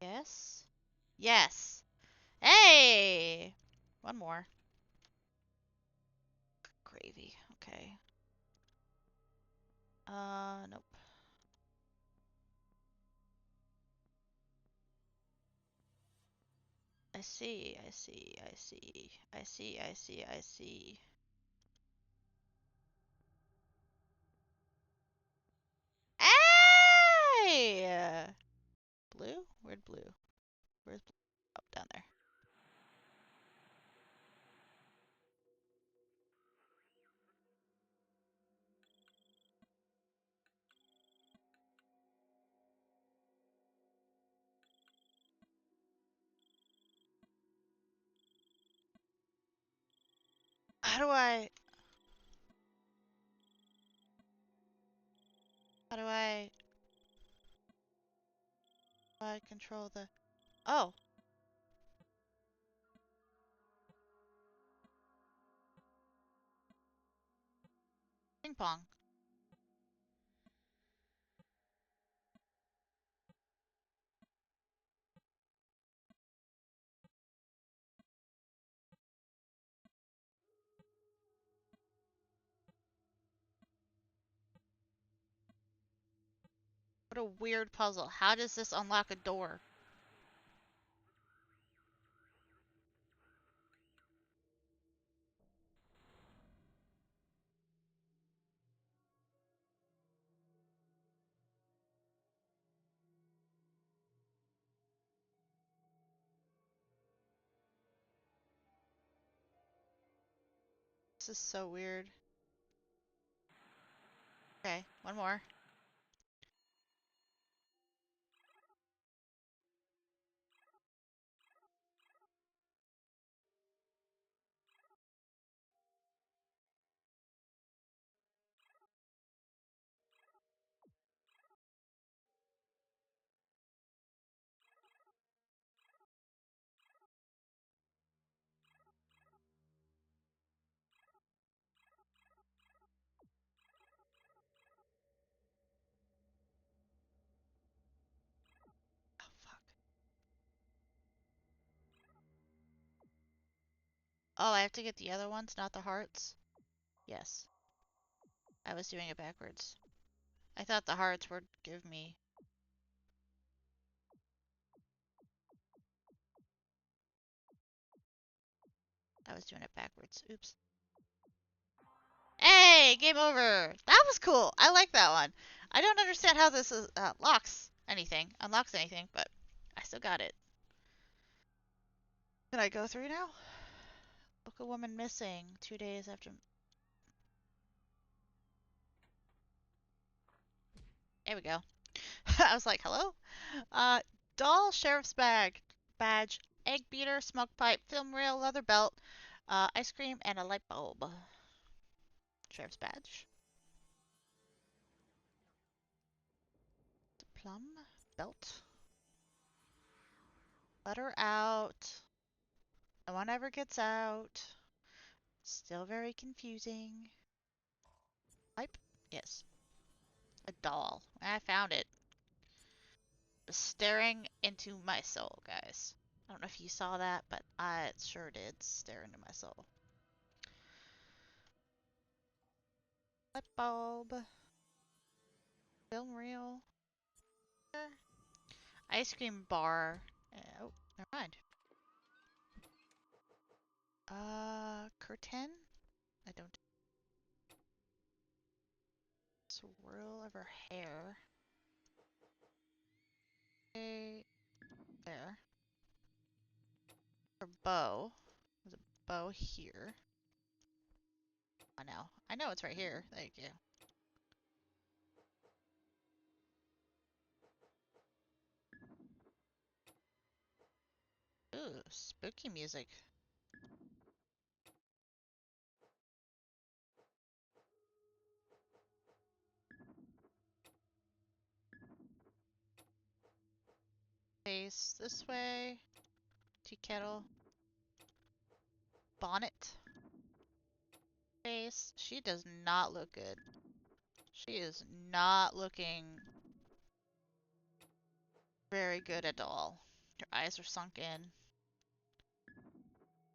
yes. Yes. Hey! One more. Gravy. Okay. Nope. I see, I see, I see, I see, I see, I see. Hey! Blue? Where'd blue? Where's blue? Oh, down there. How do I... How do I control the... Oh! Ping pong. What a weird puzzle. How does this unlock a door? This is so weird. Okay, one more. Oh, fuck. Oh, I have to get the other ones, not the hearts? Yes. I was doing it backwards. I thought the hearts would give me... I was doing it backwards. Oops. Hey, game over! That was cool! I like that one. I don't understand how this is, unlocks anything, but I still got it. Can I go through now? Book a woman missing 2 days after... There we go. I was like, hello? Uh, doll, sheriff's badge, egg beater, smoke pipe, film reel, leather belt, ice cream, and a light bulb. Sheriff's badge. The plum belt. Let her out. No one ever gets out. Still very confusing. Pipe? Yes. A doll. I found it. Staring into my soul, guys. I don't know if you saw that, but I sure did stare into my soul. Light bulb. Film reel. Ice cream bar. Oh, never mind. Curtain? I don't. Swirl of her hair. Okay, there. Her bow. There's a bow here. I know. I know it's right here. Thank you. Ooh, spooky music. Face this way. Tea kettle. Bonnet. Face. She does not look good. She is not looking very good at all. Her eyes are sunk in.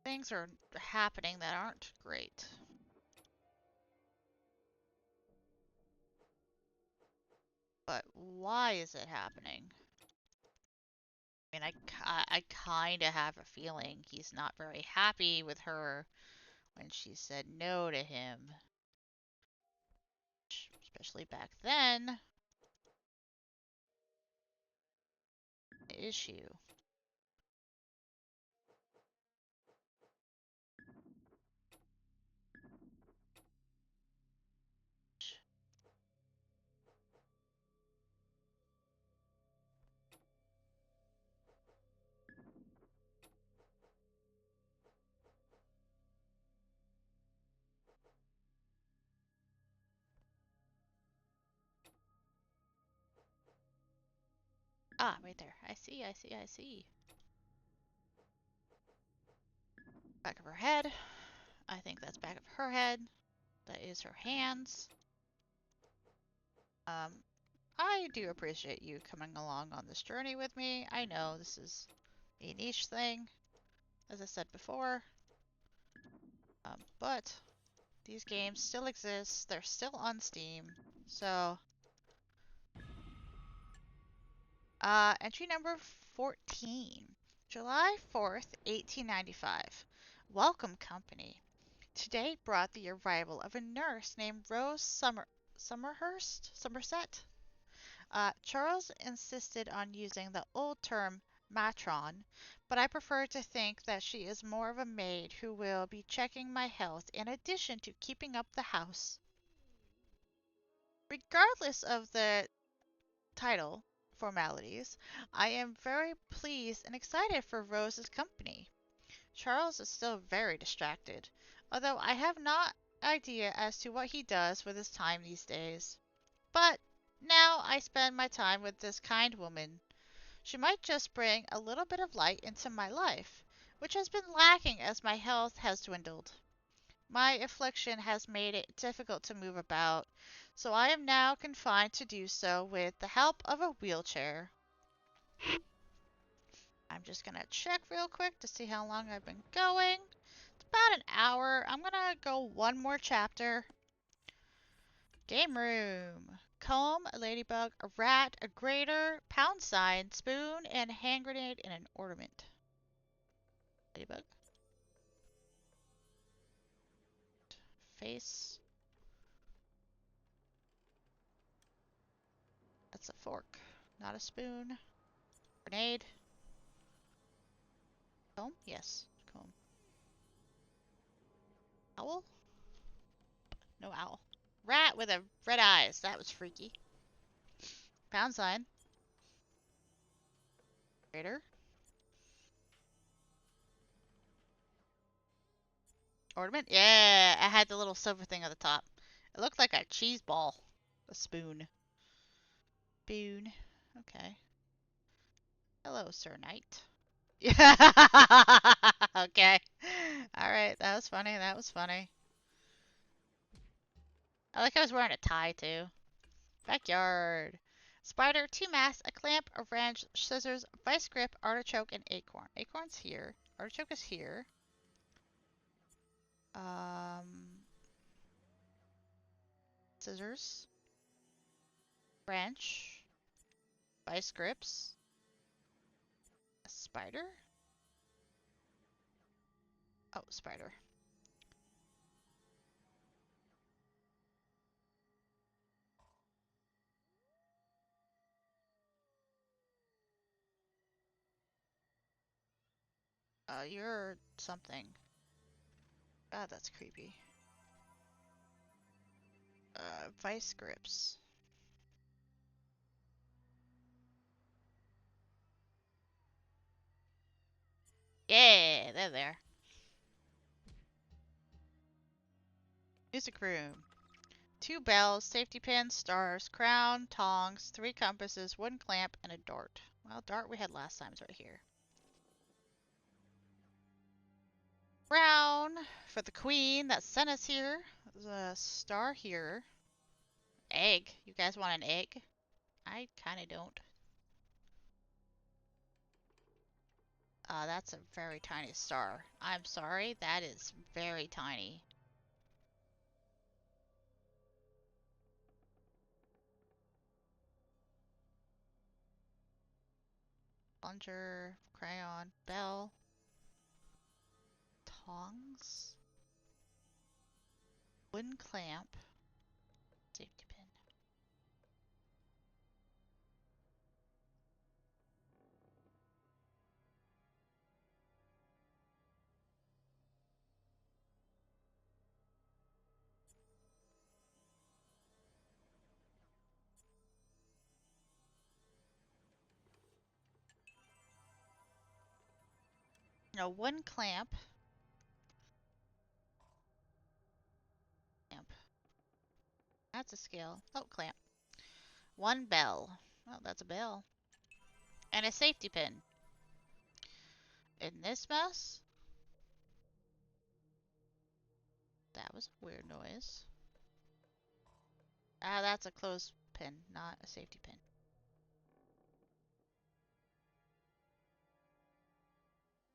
Things are happening that aren't great. But why is it happening? I mean, I kind of have a feeling he's not very happy with her when she said no to him. Especially back then. Issue. Ah, right there. I see, I see, I see. Back of her head. I think that's back of her head. That is her hands. Um, I do appreciate you coming along on this journey with me. I know this is a niche thing, as I said before, but these games still exist. They're still on Steam. So, entry number 14. July 4th, 1895. Welcome company. Today brought the arrival of a nurse named Rose Somerset. Charles insisted on using the old term matron, but I prefer to think that she is more of a maid who will be checking my health in addition to keeping up the house. Regardless of the title formalities, I am very pleased and excited for Rose's company. Charles is still very distracted, although I have not idea as to what he does with his time these days. But now I spend my time with this kind woman. She might just bring a little bit of light into my life, which has been lacking as my health has dwindled. My affliction has made it difficult to move about, so I am now confined to do so with the help of a wheelchair. I'm just gonna check real quick to see how long I've been going. It's about an hour. I'm gonna go one more chapter. Game room. Comb, a ladybug, a rat, a grater, pound sign, spoon, and a hand grenade and an ornament. Ladybug. Face. That's a fork, not a spoon. Grenade. Comb? Yes, comb. Owl? No owl. Rat with a red eyes. That was freaky. Pound sign. Grater. Ornament? Yeah, I had the little silver thing at the top. It looked like a cheese ball. A spoon. Spoon. Okay. Hello, Sir Knight. Yeah. Okay. All right. That was funny. That was funny. I like I was wearing a tie too. Backyard. Spider, two masks, a clamp, a wrench, scissors, vice grip, artichoke, and acorn. Acorn's here. Artichoke is here. Um, Scissors, wrench, vice grips, a spider. Oh, spider. You're something. God, that's creepy. Vice grips. Yeah, they're there. Music room. Two bells, safety pins, stars, crown, tongs, three compasses, one clamp, and a dart. Well, dart we had last time is right here. Crown for the queen that sent us here. There's a star here. Egg. You guys want an egg? I kinda don't. That's a very tiny star. I'm sorry, that is very tiny. Plunger, crayon, bell, tongs, wooden clamp, safety pin. No, wooden clamp. Clamp. That's a skill. Oh, clamp. One bell. Oh, that's a bell. And a safety pin. In this mess? That was a weird noise. Ah, that's a clothespin. pin, not a safety pin.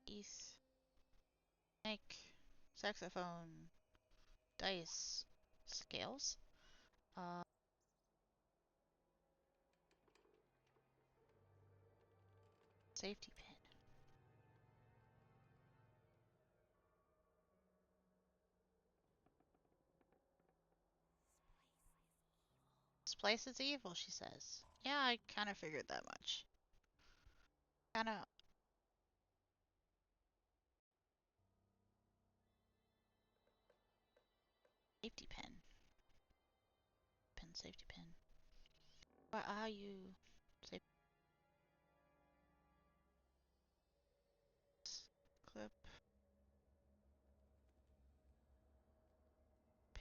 Keys. Snake. Saxophone. Dice. Scales. Uh, Safety pin. This place is evil, she says. Yeah, I kind of figured that much. Kind of. Safety pin. Pin, safety pin. Where are you? Safety clip.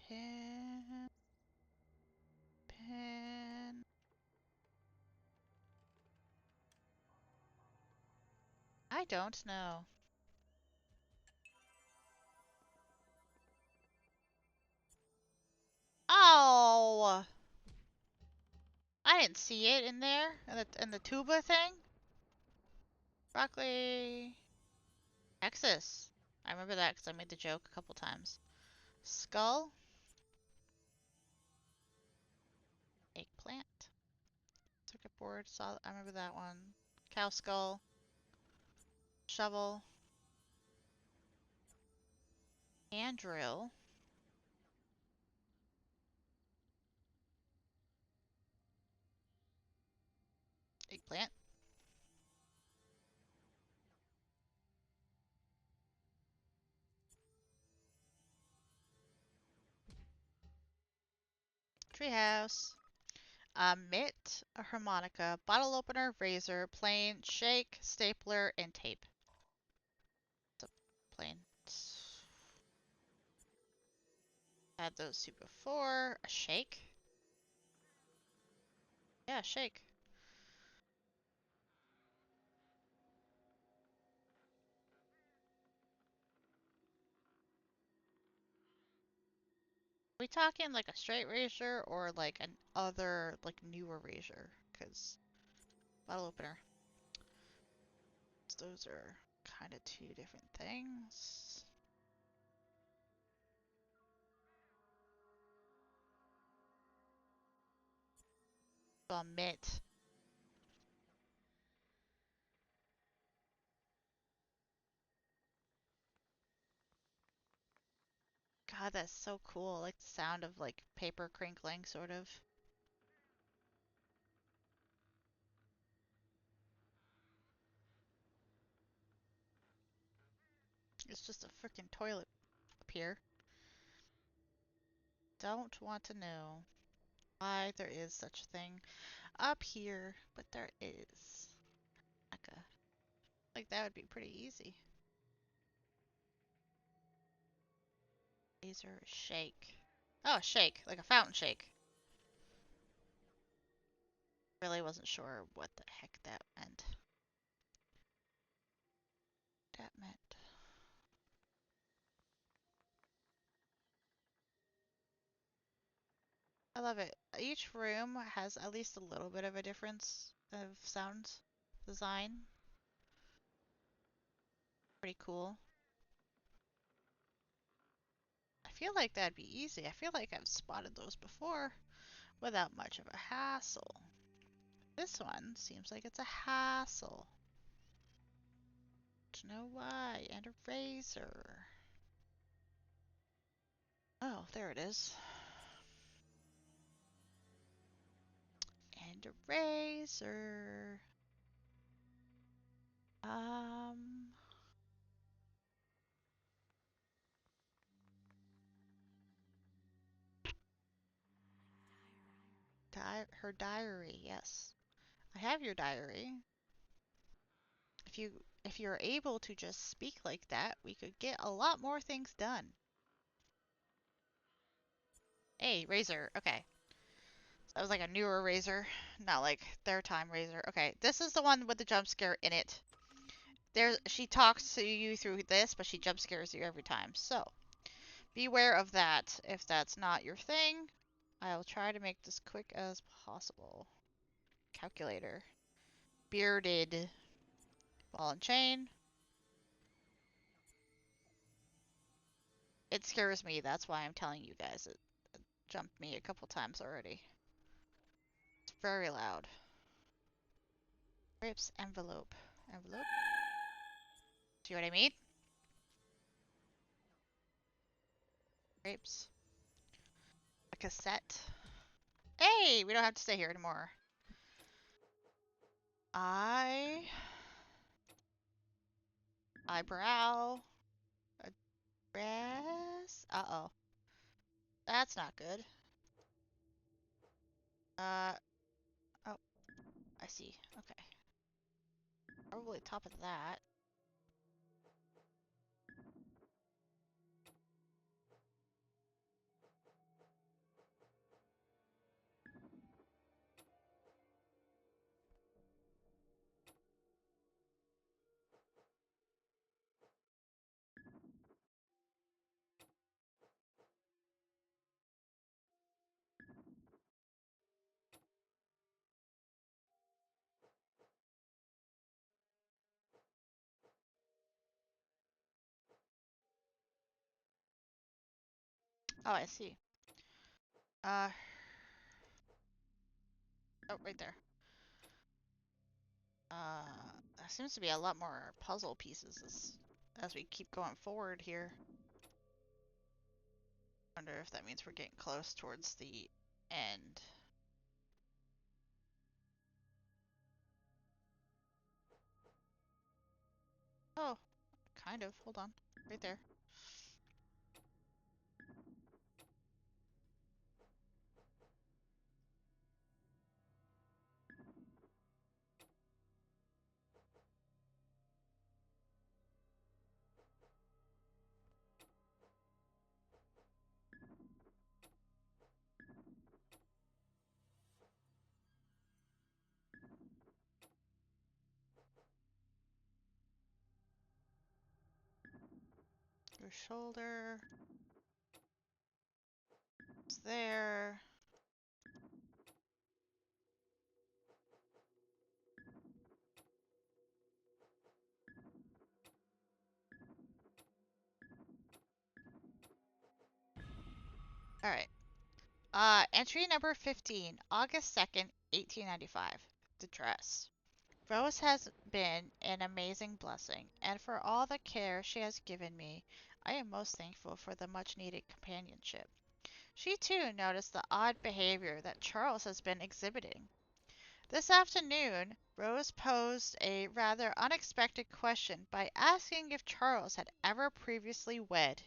Pin. Pin. I don't know. Oh! I didn't see it in there. In the tuba thing. Broccoli. Texas. I remember that because I made the joke a couple times. Skull. Eggplant. Circuit board. Saw. I remember that one. Cow skull. Shovel. Hand drill. Eggplant. Treehouse. A mitt, a harmonica, bottle opener, razor, plane, shake, stapler, and tape. It's a plane. Had those two before. A shake. Yeah, shake. We talking like a straight razor or like an other like newer razor? Cause bottle opener. Those are kind of two different things. A mitt. God, that's so cool. Like the sound of like paper crinkling, sort of. It's just a freaking toilet up here. Don't want to know why there is such a thing up here, but there is. Like that would be pretty easy. Laser shake. Oh, shake, like a fountain shake. Really wasn't sure what the heck that meant. I love it. Each room has at least a little bit of a difference of sound design. Pretty cool. I feel like that'd be easy. I feel like I've spotted those before without much of a hassle. This one seems like it's a hassle. Don't know why. And a razor. Oh, there it is. And a razor. Um, Her diary. Yes, I have your diary. If you're able to just speak like that, we could get a lot more things done. Hey, razor. Okay. So that was like a newer razor, not like their time razor. Okay, this is the one with the jump scare in it. She talks to you through this, but she jump scares you every time. So beware of that if that's not your thing. I'll try to make this quick as possible. Calculator. Bearded. Ball and chain. It scares me, that's why I'm telling you guys. It jumped me a couple times already. It's very loud. Grapes envelope. Envelope? See what I mean? Grapes. A cassette. Hey, we don't have to stay here anymore. Eyebrow. Address. Uh-oh. That's not good. Oh, I see. Okay. Probably top of that. Oh, I see. Uh, oh, right there. There seems to be a lot more puzzle pieces as we keep going forward here. Wonder if that means we're getting close towards the end. Oh, kind of. Hold on. Right there. Your shoulder. It's there. Alright. Entry number 15, August 2nd, 1895. The dress. Rose has been an amazing blessing, and for all the care she has given me, I am most thankful for the much needed companionship. She too noticed the odd behavior that Charles has been exhibiting. This afternoon, Rose posed a rather unexpected question by asking if Charles had ever previously wed.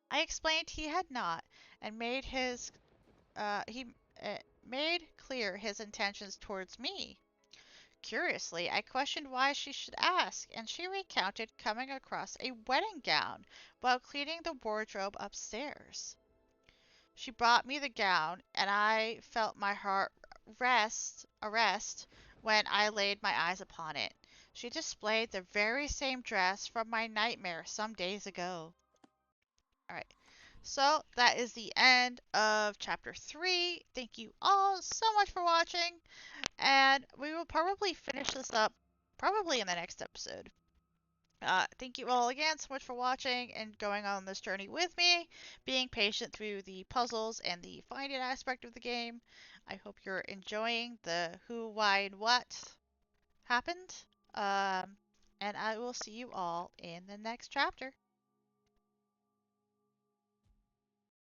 I explained he had not, and he made clear his intentions towards me. Curiously, I questioned why she should ask, and she recounted coming across a wedding gown while cleaning the wardrobe upstairs. She brought me the gown, and I felt my heart arrest when I laid my eyes upon it. She displayed the very same dress from my nightmare some days ago. Alright, so that is the end of chapter 3. Thank you all so much for watching, and we will probably finish this up probably in the next episode. Thank you all again so much for watching and going on this journey with me, being patient through the puzzles and the finding aspect of the game. I hope you're enjoying the who, why, and what happened. And I will see you all in the next chapter.